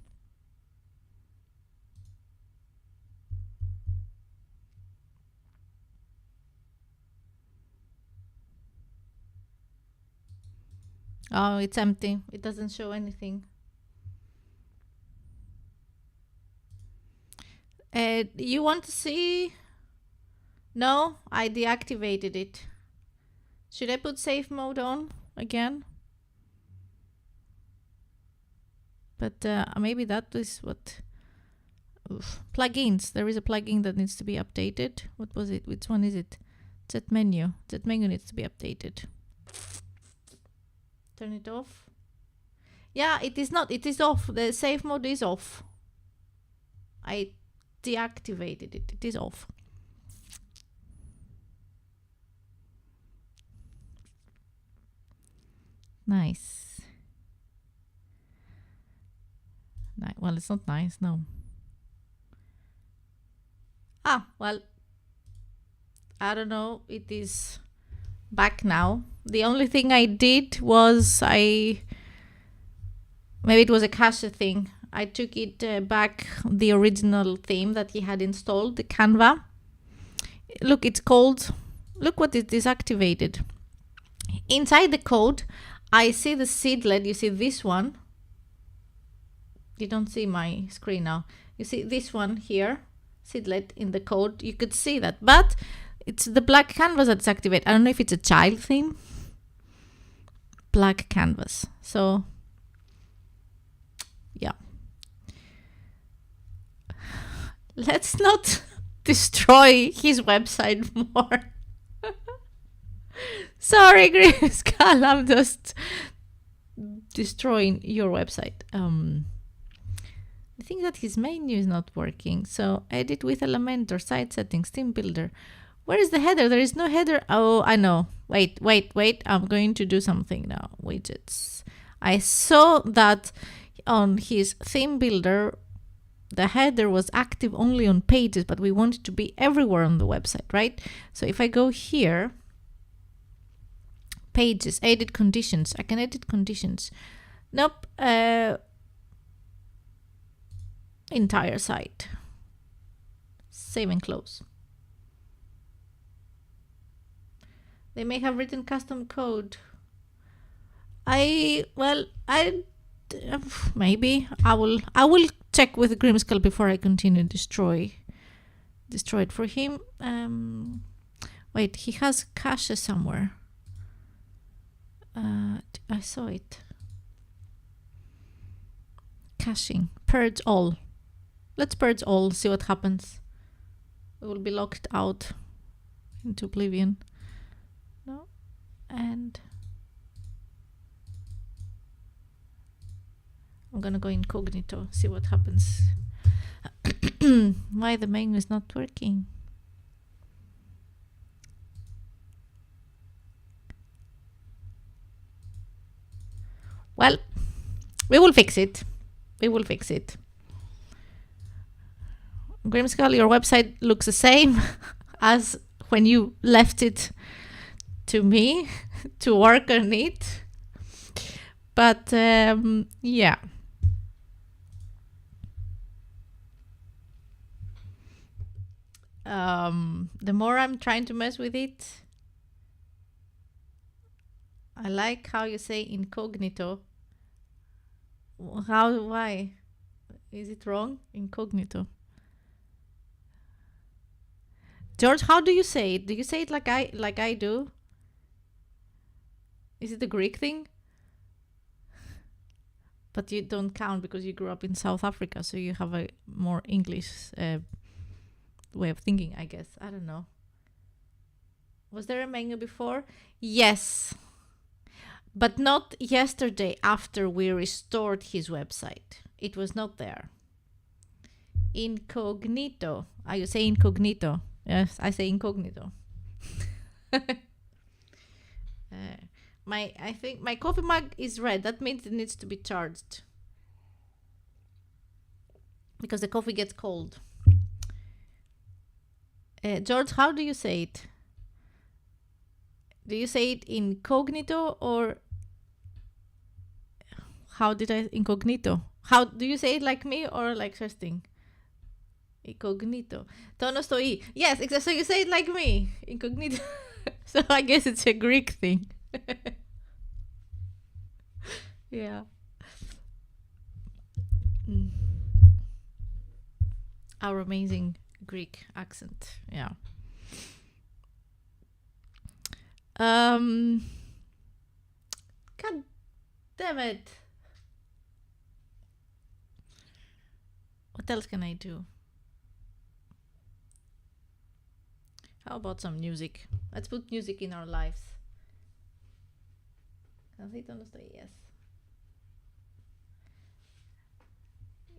[SPEAKER 1] Oh, it's empty. It doesn't show anything. You want to see? No, I deactivated it. Should I put safe mode on again? But maybe that is what... Oof. Plugins. There is a plugin that needs to be updated. What was it? Which one is it? That menu. That menu needs to be updated. Turn it off. Yeah, it is not. It is off. The safe mode is off. I deactivated it. It is off. Nice. Well, it's not nice, no. Well, I don't know. It is back now. The only thing I did was maybe it was a cache thing. I took it back, the original theme that he had installed, the Canva. Look, it's called, look what it is activated. Inside the code, I see the seedlet. You see this one. You don't see my screen now. You see this one here, seedlet in the code. You could see that, but it's the black canvas that's activated. I don't know if it's a child theme. Black canvas. So, yeah. Let's not destroy his website more. Sorry, Grimskull, I'm just destroying your website. I think that his menu is not working. So edit with Elementor, site settings, theme builder. Where is the header? There is no header. Oh, I know. Wait. I'm going to do something now. Widgets. I saw that on his theme builder, the header was active only on pages, but we want it to be everywhere on the website, right? So if I go here, pages, edit conditions. I can edit conditions. Nope. Entire site. Save and close. They may have written custom code. Maybe I will check with Grimskull before I continue destroy it for him. Wait, he has cache somewhere. I saw it. Caching. Purge all. Let's purge all, see what happens. We will be locked out into oblivion. No. And I'm gonna go incognito, see what happens. Why the menu is not working? Well, we will fix it. We will fix it. Grimskull, your website looks the same as when you left it to me to work on it. But yeah. The more I'm trying to mess with it, I like how you say incognito. Why? Is it wrong? Incognito. George, how do you say it? Do you say it like I do? Is it a Greek thing? But you don't count because you grew up in South Africa, so you have a more English way of thinking, I guess. I don't know. Was there a menu before? Yes. But not yesterday after we restored his website. It was not there. Incognito. You say incognito. Yes, I say incognito. I think my coffee mug is red. That means it needs to be charged. Because the coffee gets cold. George, how do you say it? Do you say it incognito or how did I incognito? How do you say it, like me or like Kerstin? Incognito. Tono stoi. Yes, exactly. So you say it like me. Incognito. So I guess it's a Greek thing. Yeah. Our amazing Greek accent. Yeah. God damn it. What else can I do? How about some music? Let's put music in our lives. Yes.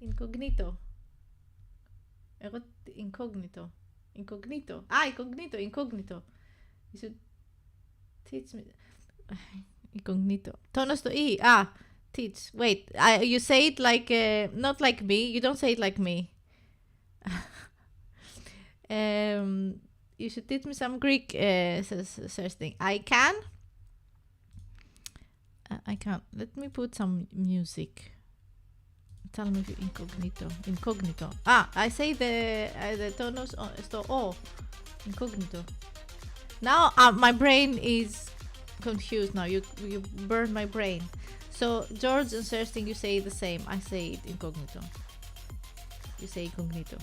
[SPEAKER 1] Incognito. Incognito. Incognito. Incognito. Incognito. You should teach me. Incognito. Tonos to E. Teach. Wait. You say it like not like me. You don't say it like me. You should teach me some Greek. Says thing. I can. I can't. Let me put some music. Tell me if you incognito. Incognito. I say the tonos incognito. Now my brain is confused. Now you burned my brain. So George and Kerstin, you say the same. I say it incognito. You say incognito.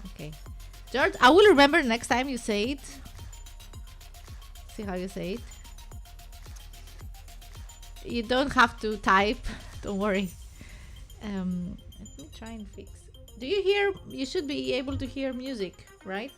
[SPEAKER 1] Okay. George, I will remember next time you say it. See how you say it. You don't have to type. Don't worry. Let me try and fix. Do you hear? You should be able to hear music, right?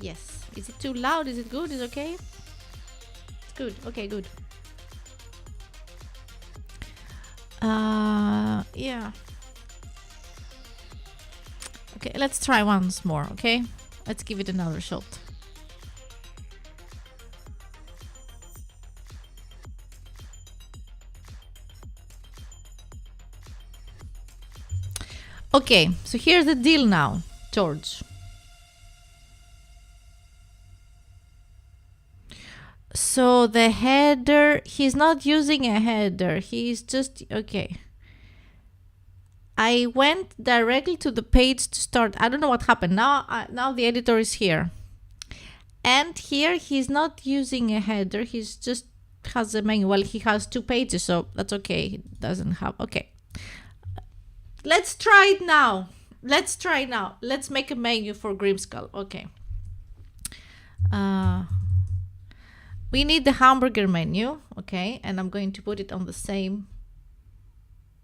[SPEAKER 1] Yes. Is it too loud? Is it good? Is it okay? It's good. Okay, good. Yeah. Okay, let's try once more, okay? Let's give it another shot. Okay, so here's the deal now, George. So the header, he's not using a header. He's just, okay. I went directly to the page to start. I don't know what happened. Now the editor is here. And here he's not using a header. He's just has a menu. Well, he has 2 pages, so that's okay. He doesn't have, okay. Let's try it now. Let's try now. Let's make a menu for Grimskull. Okay. We need the hamburger menu, okay? And I'm going to put it on the same.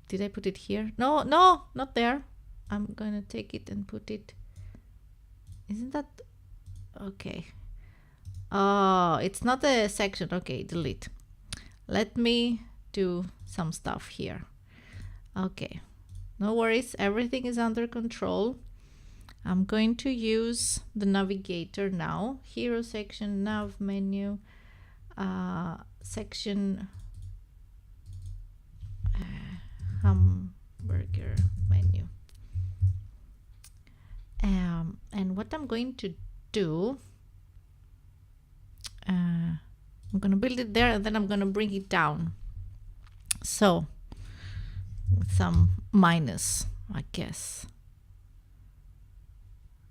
[SPEAKER 1] Did I put it here? No, not there. I'm going to take it and put it. Isn't that okay? Oh, it's not a section. Okay, delete. Let me do some stuff here. Okay, no worries. Everything is under control. I'm going to use the navigator now. Hero section, nav menu. Section hamburger menu. And what I'm going to do, I'm going to build it there and then I'm going to bring it down. So, with some minus, I guess.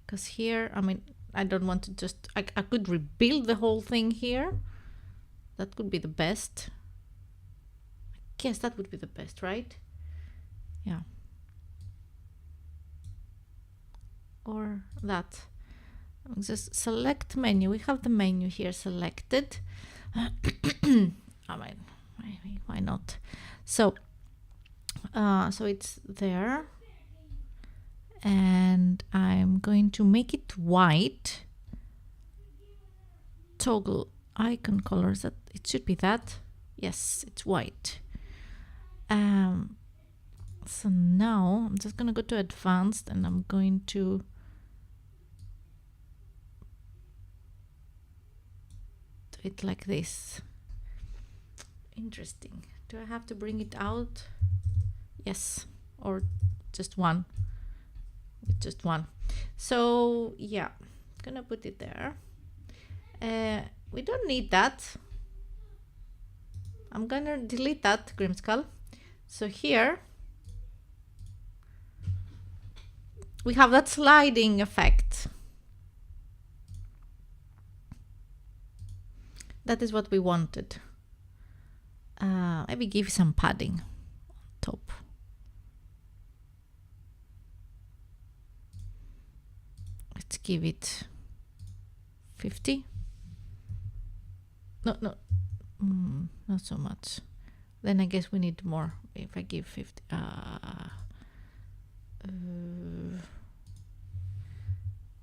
[SPEAKER 1] Because here, I mean, I don't want to just, I could rebuild the whole thing here. That could be the best. I guess that would be the best, right? Yeah. Or that. Just select menu. We have the menu here selected. I mean, why not? So it's there, and I'm going to make it white. Toggle icon colors. That it should be that. Yes, it's white. So now I'm just gonna go to advanced, and I'm going to do it like this. Interesting. Do I have to bring it out? Yes, or just one. With just one. So yeah, gonna put it there. We don't need that. I'm gonna delete that Grimskull. So here we have that sliding effect. That is what we wanted. Maybe give some padding on top. Let's give it 50. No, not so much. Then I guess we need more. If I give 50,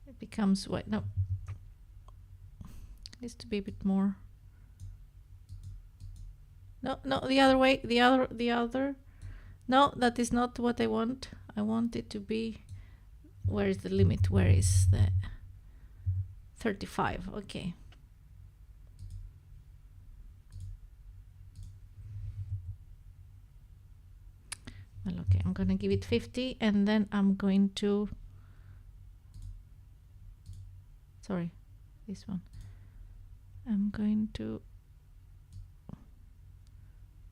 [SPEAKER 1] it becomes white. No, it needs to be a bit more. No, the other way. The other. No, that is not what I want. I want it to be. Where is the limit? Where is the 35? Okay. Well, okay, I'm gonna give it 50, and then I'm going to, sorry, this one. I'm going to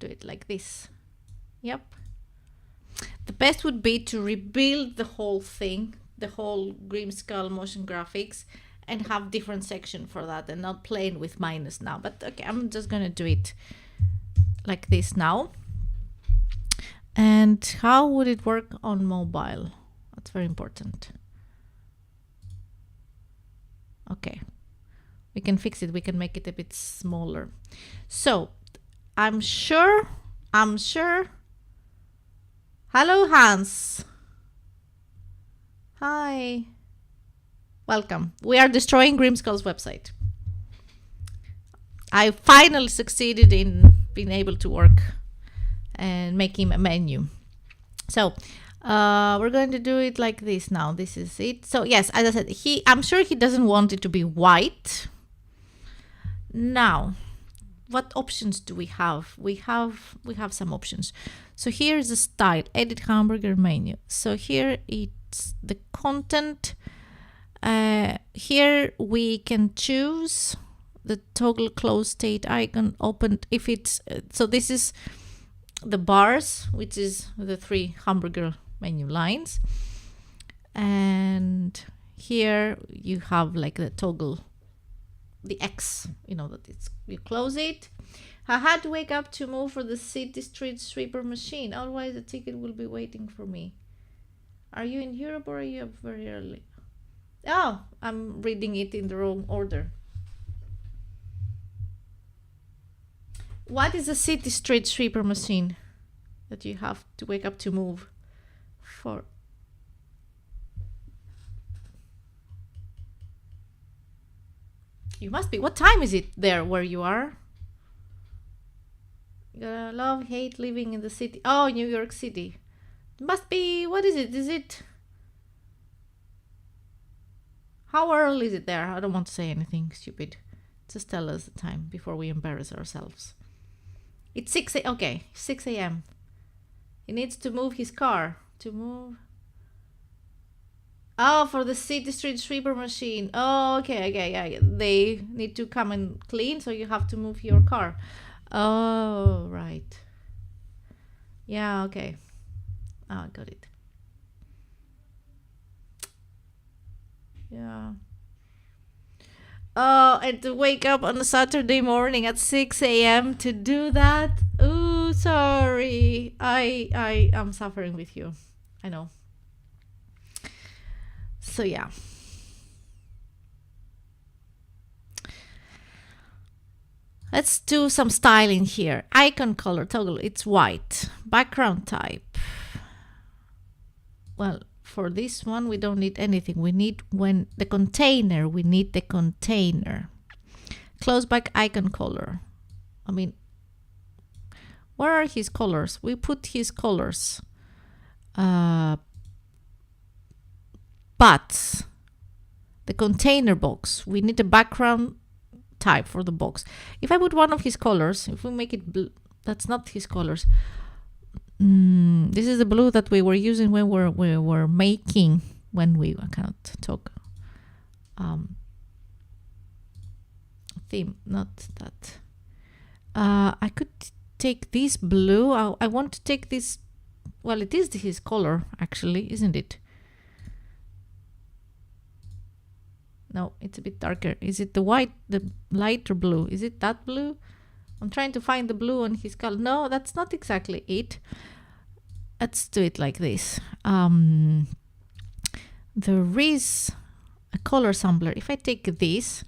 [SPEAKER 1] do it like this. Yep. The best would be to rebuild the whole thing, the whole Grimskull motion graphics, and have different section for that, and not playing with minus now. But okay, I'm just gonna do it like this now. And how would it work on mobile? That's very important. Okay, we can fix it. We can make it a bit smaller. So I'm sure. Hello, Hans. Hi. Welcome. We are destroying Grimskull's website. I finally succeeded in being able to work and make him a menu. So we're going to do it like this now. This is it. So yes, as I said, I'm sure he doesn't want it to be white. Now, what options do we have? We have some options. So here's the style, edit Hamburger menu. So here it's the content. Here we can choose the toggle close state icon opened if it's so this is the bars, which is the 3 Hamburger menu lines, and here you have like the toggle, the X, you know, that it's, you close it. I had to wake up to move for the city street sweeper machine, otherwise the ticket will be waiting for me. Are you in Europe or are you up very early? Oh, I'm reading it in the wrong order. What is a city street sweeper machine that you have to wake up to move for? You must be. What time is it there where you are? You gotta love, hate living in the city. Oh, New York City. It must be, what is it? Is it? How early is it there? I don't want to say anything stupid. Just tell us the time before we embarrass ourselves. It's 6 a.m. Okay, 6 a.m. He needs to move his car. To move. Oh, for the city street sweeper machine. Oh, okay, yeah. They need to come and clean, so you have to move your car. Oh, right. Yeah, okay. Oh, I got it. Yeah. Oh, and to wake up on a Saturday morning at 6 a.m. to do that. Ooh, sorry. I am suffering with you. I know. So yeah. Let's do some styling here. Icon color toggle, it's white. Background type. Well, for this one, we don't need anything. We need we need the container. Close back icon color. I mean, where are his colors? We put his colors. But the container box, we need a background type for the box. If I put one of his colors, if we make it blue, that's not his colors. This is the blue that we were using when we were making, I cannot talk. Theme, not that. I could take this blue. I want to take this. Well, it is his color, actually, isn't it? No, it's a bit darker. Is it the white, the lighter blue? Is it that blue? I'm trying to find the blue on his color. No, that's not exactly it. Let's do it like this. There is a color sampler. If I take this,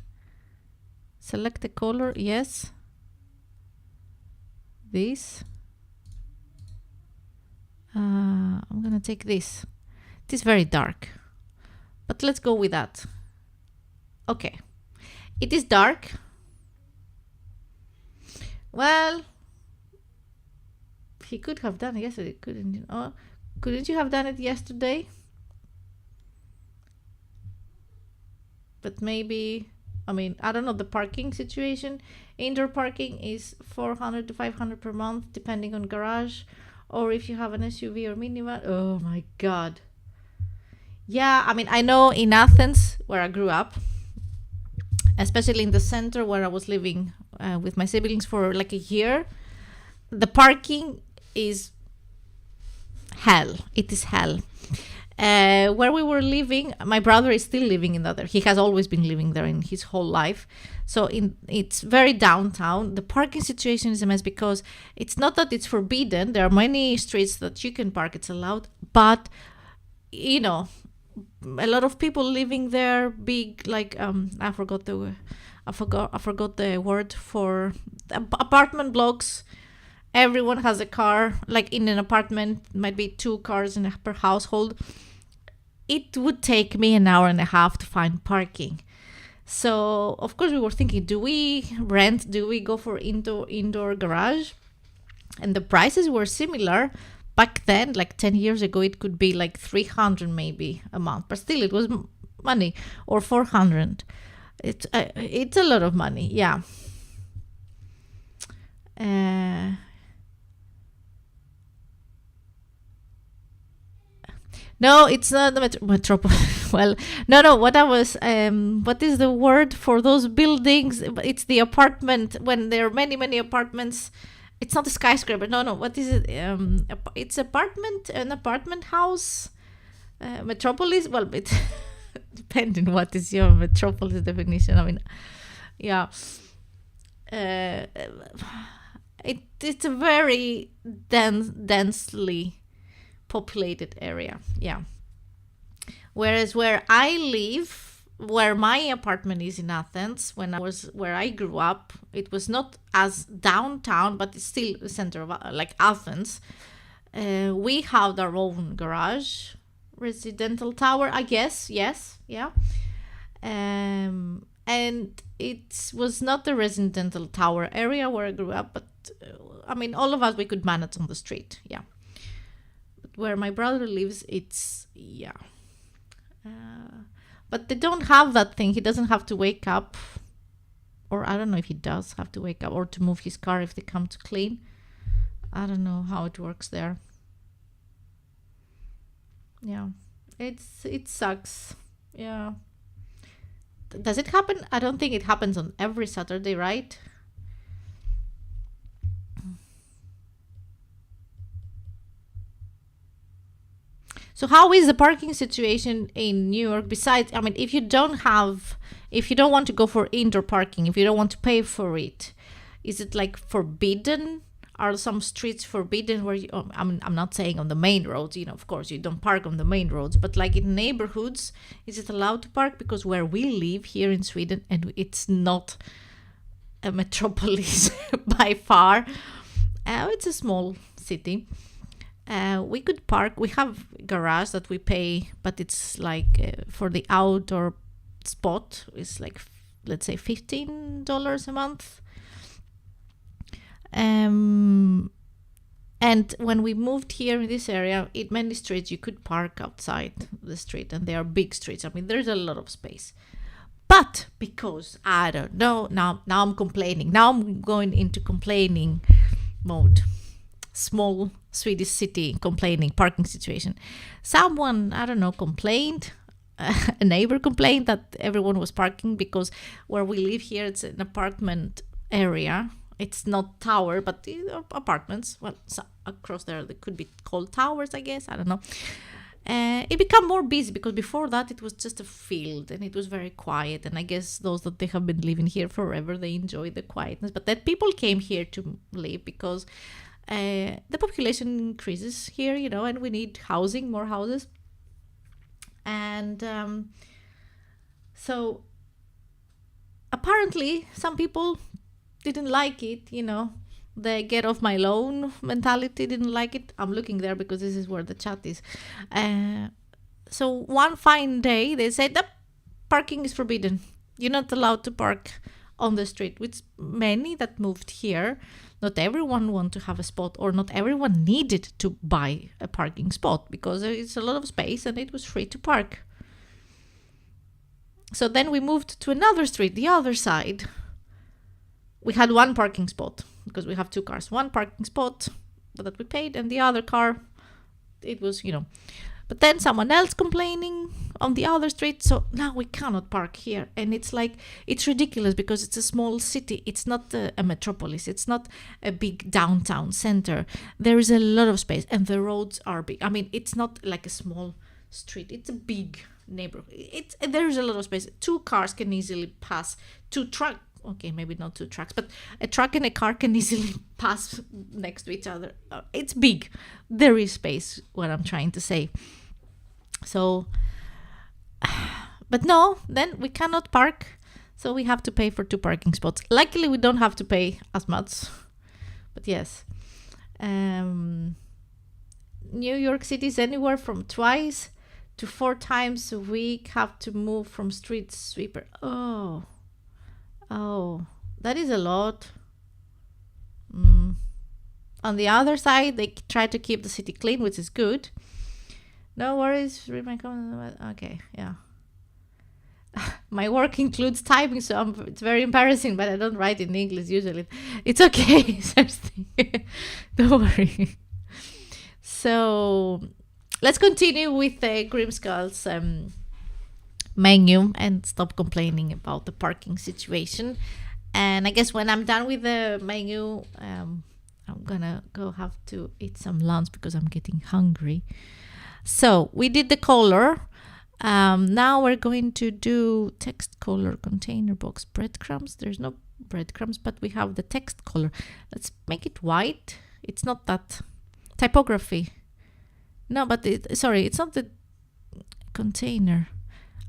[SPEAKER 1] select the color, yes. This. I'm gonna take this. It is very dark, but let's go with that. Okay, it is dark. Well, he could have done it yesterday, couldn't you? Oh, couldn't you have done it yesterday? But maybe, I mean, I don't know, the parking situation. Indoor parking is 400 to 500 per month, depending on garage, or if you have an SUV or minivan. Oh my God. Yeah, I mean, I know in Athens, where I grew up, especially in the center where I was living with my siblings for like a year, the parking is hell. It is hell. Where we were living, my brother is still living in the other. He has always been living there in his whole life. So it's very downtown. The parking situation is a mess because it's not that it's forbidden. There are many streets that you can park. It's allowed. But, you know, a lot of people living there, big, like, I forgot the word for apartment blocks. Everyone has a car, like in an apartment, might be 2 cars per household. It would take me an hour and a half to find parking. So, of course, we were thinking, do we rent? Do we go for indoor garage? And the prices were similar. Back then, like 10 years ago, it could be like 300 maybe a month. But still, it was money. Or 400. It's a lot of money, yeah. No, it's not the metropolis. Well, no. What is the word for those buildings? It's the apartment, when there are many apartments. It's not a skyscraper. No. What is it? It's an apartment house. Metropolis. Well, it depending what is your metropolis definition. I mean, yeah. It's a very densely populated area, yeah. Whereas where I live, where my apartment is in Athens, where I grew up, it was not as downtown, but it's still the center of like Athens. We have our own garage, residential tower, I guess, yes, yeah. And it was not the residential tower area where I grew up, but I mean, all of us, we could manage on the street, yeah. Where my brother lives, it's, yeah. But they don't have that thing. He doesn't have to wake up, or I don't know if he does have to wake up, or to move his car if they come to clean. I don't know how it works there. Yeah, it sucks. Yeah. Does it happen? I don't think it happens on every Saturday, right? So how is the parking situation in New York? Besides, I mean, if you don't want to go for indoor parking, if you don't want to pay for it, is it like forbidden? Are some streets forbidden where you, I mean, I'm not saying on the main roads, of course you don't park on the main roads, but like in neighborhoods, is it allowed to park? Because where we live here in Sweden, and it's not a metropolis by far, it's a small city. We could park. We have garage that we pay, but it's like for the outdoor spot, it's like, let's say $15 a month. And when we moved here in this area, in many streets you could park outside the street, and they are big streets. I mean, there's a lot of space. But because I don't know, now I'm complaining. Now I'm going into complaining mode. Small Swedish city complaining parking situation. Someone, I don't know, complained. A neighbor complained that everyone was parking, because where we live here, it's an apartment area. It's not tower, but apartments. Well, so across there, they could be called towers, I guess. I don't know. It became more busy, because before that it was just a field and it was very quiet. And I guess those that they have been living here forever, they enjoy the quietness. But then people came here to live because the population increases here, and we need housing, more houses. And so apparently some people didn't like it, the get off my lawn mentality, didn't like it. I'm looking there because this is where the chat is. So one fine day they said that parking is forbidden. You're not allowed to park on the street, which many that moved here, not everyone want to have a spot, or not everyone needed to buy a parking spot, because it's a lot of space and it was free to park. So then we moved to another street, the other side. We had one parking spot because we have two cars. One parking spot that we paid, and the other car, it was, But then someone else complaining on the other street. So now we cannot park here. And it's like, it's ridiculous because it's a small city. It's not a metropolis. It's not a big downtown center. There is a lot of space and the roads are big. I mean, it's not like a small street. It's a big neighborhood. There's a lot of space. Two cars can easily pass. Two trucks. Okay, maybe not two trucks, but a truck and a car can easily pass next to each other. It's big. There is space, what I'm trying to say. So, but no, then we cannot park. So we have to pay for two parking spots. Luckily, we don't have to pay as much. But yes. New York City is anywhere from 2 to 4 times a week have to move from street sweeper. Oh, that is a lot. On the other side, they try to keep the city clean, which is good. No worries. Read my comment. Okay, yeah. My work includes typing, so it's very embarrassing, but I don't write in English usually. It's okay, seriously. Don't worry. So let's continue with Grimskull's menu and stop complaining about the parking situation. And I guess when I'm done with the menu, I'm gonna go have to eat some lunch because I'm getting hungry. So we did the color. Now we're going to do text color, container box, breadcrumbs. There's no breadcrumbs, but we have the text color. Let's make it white. It's not that typography. No, but it's not the container.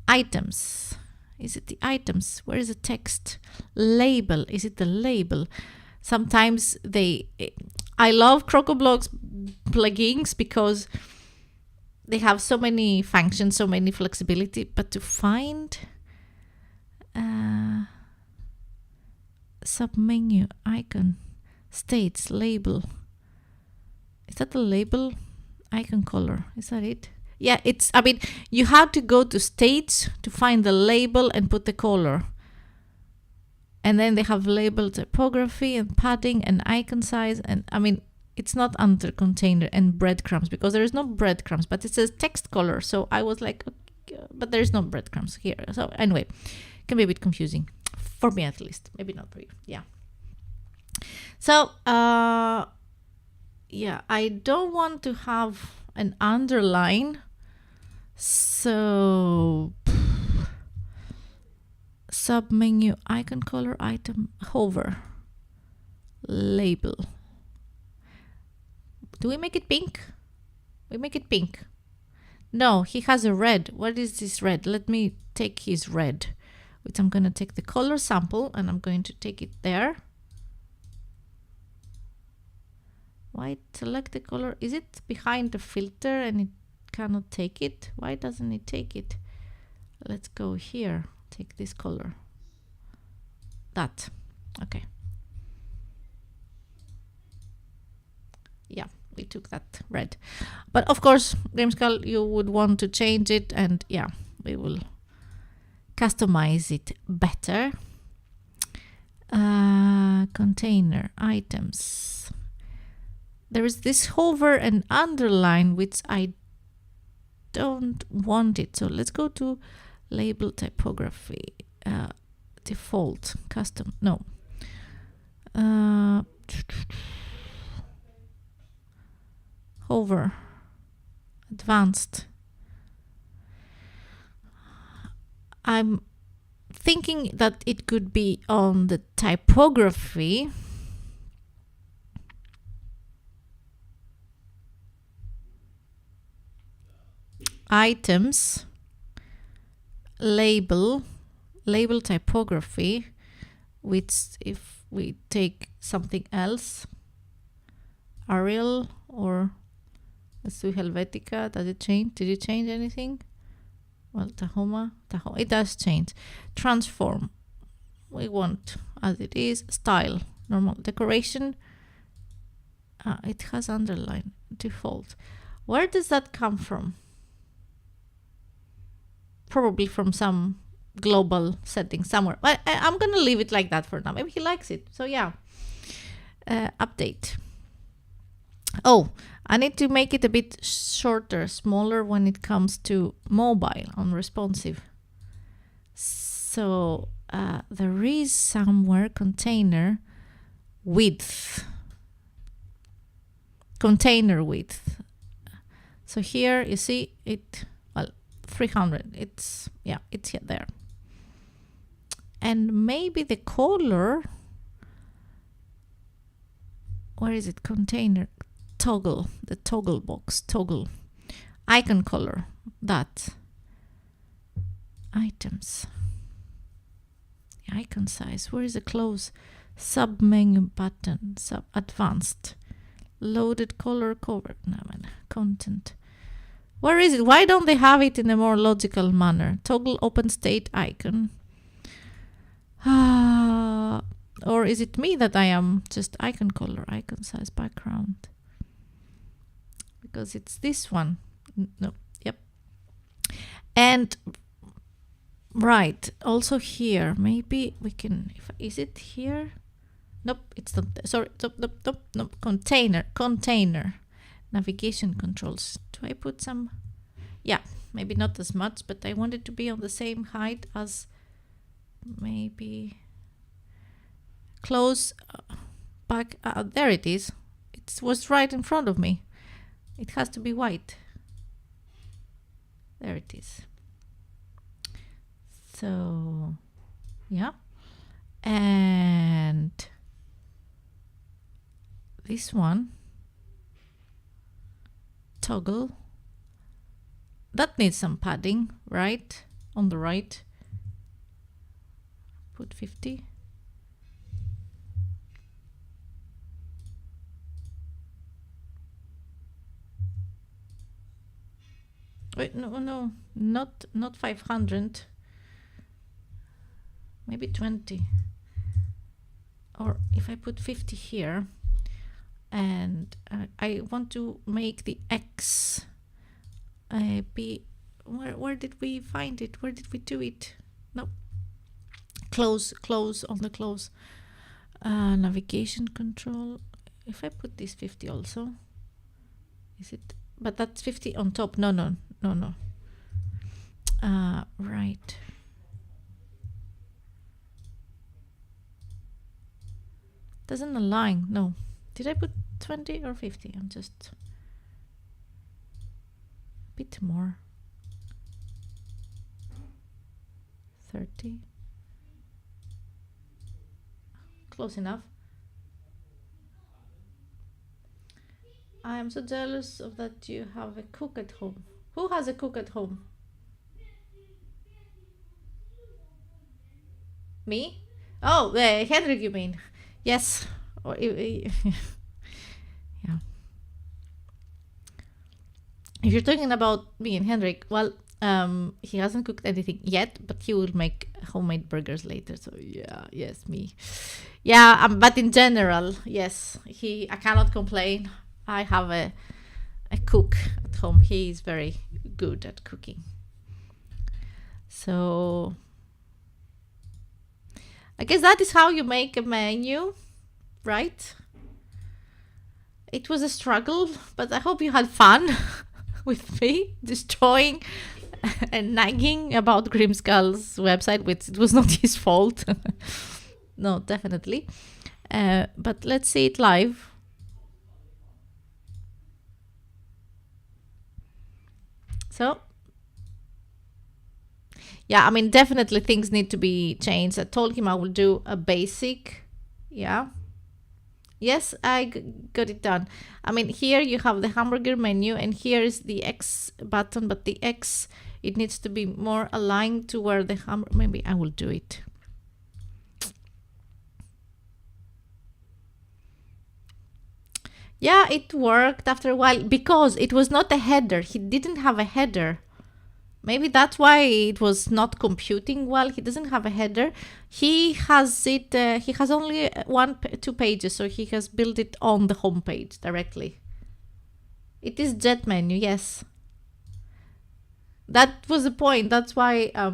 [SPEAKER 1] Items. Is it the items? Where is the text? Label. Is it the label? Sometimes I love Crocoblock's plugins because they have so many functions, so many flexibility, but to find submenu icon, states, label. Is that the label? Icon color. Is that it? Yeah, you have to go to states to find the label and put the color. And then they have label typography and padding and icon size. And it's not under container and breadcrumbs because there is no breadcrumbs, but it says text color. So I was like, okay, but there is no breadcrumbs here. So anyway, it can be a bit confusing for me at least. Maybe not for you. Yeah. So, I don't want to have an underline So submenu, icon color, item, hover, label. Do we make it pink? We make it pink. No, he has a red. What is this red? Let me take his red, which I'm going to take the color sample and I'm going to take it there. Why select the color? Is it behind the filter and it cannot take it? Why doesn't it take it? Let's go here. Take this color. That. Okay. Yeah, we took that red. But of course, Grimskull, you would want to change it, and yeah, we will customize it better. Container items. There is this hover and underline, which I don't want it. So let's go to label typography, default, custom, no. Hover, advanced. I'm thinking that it could be on the typography. Items, label typography, which if we take something else, Arial or let's do Helvetica, does it change? Did it change anything? Well, Tahoma, it does change. Transform, we want as it is. Style, normal. Decoration, it has underline, default. Where does that come from? Probably from some global setting somewhere. But I'm going to leave it like that for now. Maybe he likes it. So yeah, update. Oh, I need to make it a bit shorter, smaller when it comes to mobile on responsive. So there is somewhere container width. Container width. So here you see it, well, 300. It's, yeah, it's here, there. And maybe the color, where is it? Container. Toggle, the toggle box, toggle, icon color, that, items, icon size, where is the close, sub menu button, sub advanced, loaded color, cover, no, man, content, where is it? Why don't they have it in a more logical manner? Toggle open state icon. Or is it me that I am just icon color, icon size, background? Because it's this one. No, yep. And right, also here, maybe we can, is it here? Nope, it's not, sorry, nope, container, navigation controls. Do I put some? Yeah, maybe not as much, but I want it to be on the same height as maybe close back. There it is. It was right in front of me. It has to be white. There it is. So, yeah. And this one, toggle. That needs some padding, right? On the right. Put 50. Wait, no, not 500. Maybe 20. Or if I put 50 here, and I want to make the X be, where did we find it? Where did we do it? No. Close on the close. Navigation control. If I put this 50 also, is it? But that's 50 on top. No. Right. Doesn't align. No. Did I put 20 or 50? I'm just a bit more. 30. Close enough. I am so jealous of that you have a cook at home. Who has a cook at home? Me? Oh, Henrik, you mean? Yes. Or, yeah. If you're talking about me and Henrik, well, he hasn't cooked anything yet, but he will make homemade burgers later. So yeah, yes, me. Yeah, but in general, yes, I cannot complain. I have a cook at home. He is very good at cooking. So I guess that is how you make a menu, right? It was a struggle, but I hope you had fun with me destroying and nagging about Grimskull's website, which it was not his fault. No, definitely. But let's see it live. So, yeah, I mean, definitely things need to be changed. I told him I will do a basic. Yeah. Yes, I got it done. I mean, here you have the hamburger menu, and here is the X button, but the X, it needs to be more aligned to where the hamburger, maybe I will do it. Yeah, it worked after a while because it was not a header. He didn't have a header. Maybe that's why it was not computing well. He doesn't have a header. He has it. He has only 2 pages, so he has built it on the home page directly. It is jet menu, yes. That was the point. That's why I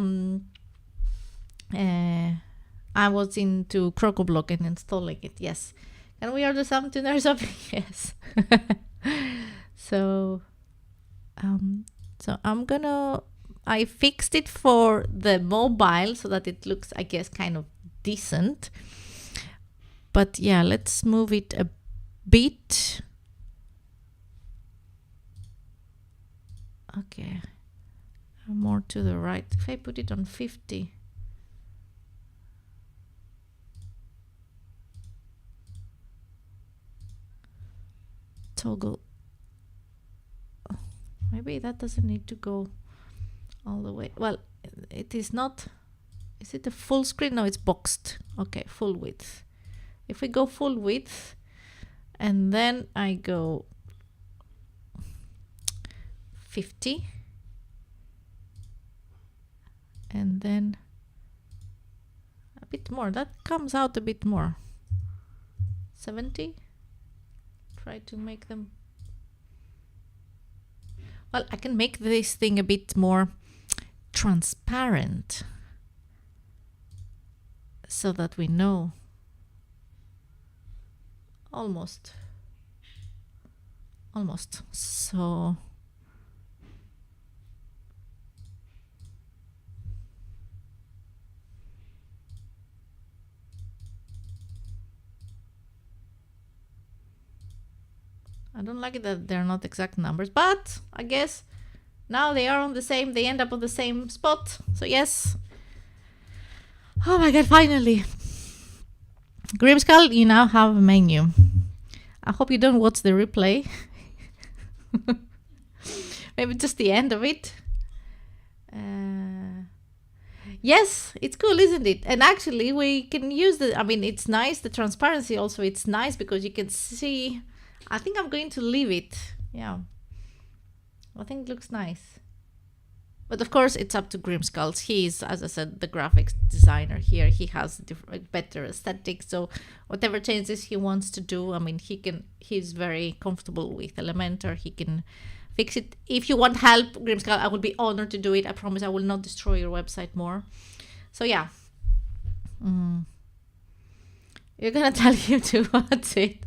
[SPEAKER 1] was into Crocoblock and installing it. Yes. Can we order some tuna or something? Yes. So I'm gonna. I fixed it for the mobile so that it looks, I guess, kind of decent. But yeah, let's move it a bit. Okay. More to the right. If I put it on 50. Toggle. Maybe that doesn't need to go all the way. Well, it is not. Is it a full screen? No, it's boxed. Okay, full width. If we go full width, and then I go 50, and then a bit more. That comes out a bit more. 70. Try to make them. Well, I can make this thing a bit more transparent so that we know. Almost. So I don't like it that they're not exact numbers, but I guess now they are on the same, they end up on the same spot. So yes. Oh my god, finally. Grimskull, you now have a menu. I hope you don't watch the replay. Maybe just the end of it. Yes, it's cool, isn't it? And actually we can use I mean, it's nice, the transparency also, it's nice because you can see. I think I'm going to leave it. Yeah. I think it looks nice. But of course, it's up to Grimskull. He's, as I said, the graphics designer here. He has better aesthetics. So whatever changes he wants to do, I mean, he's very comfortable with Elementor. He can fix it. If you want help, Grimskull, I will be honored to do it. I promise I will not destroy your website more. So yeah. You're going to tell him to watch it.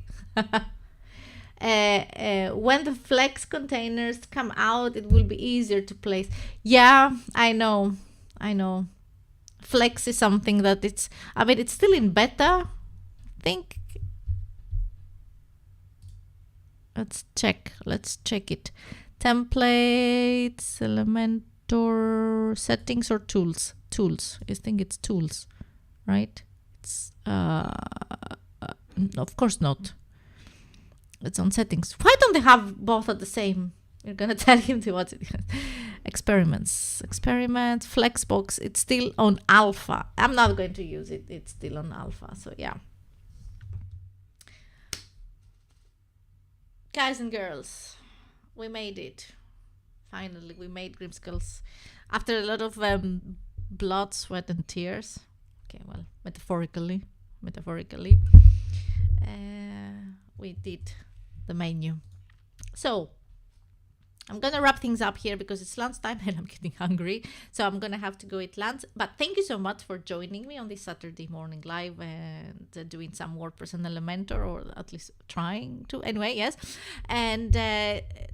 [SPEAKER 1] When the flex containers come out, it will be easier to place. Yeah, I know. Flex is something that it's still in beta, I think. Let's check it. Templates, Elementor, settings or tools. tools. I think it's tools, right? It's of course not. It's on settings. Why don't they have both at the same? You're gonna tell him to what it is. Experiment, Flexbox. It's still on alpha. I'm not going to use it. It's still on alpha. So yeah. Guys and girls, we made it. Finally, we made Grimskulls after a lot of blood, sweat, and tears. Okay, well, metaphorically, we did the menu. So I'm gonna wrap things up here because it's lunchtime and I'm getting hungry. So I'm gonna have to go eat lunch. But thank you so much for joining me on this Saturday morning live and doing some WordPress and Elementor, or at least trying to. Anyway, yes. And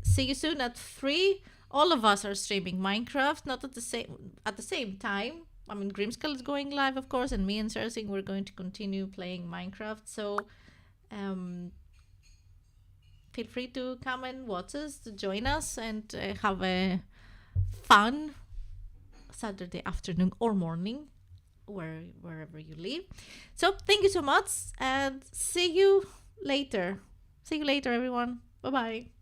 [SPEAKER 1] see you soon at 3. All of us are streaming Minecraft, not at the same time. I mean, Grimskull is going live, of course, and me and Cersing, we're going to continue playing Minecraft. So feel free to come and watch us, to join us, and have a fun Saturday afternoon or morning, wherever you live. So thank you so much, and see you later. See you later, everyone. Bye-bye.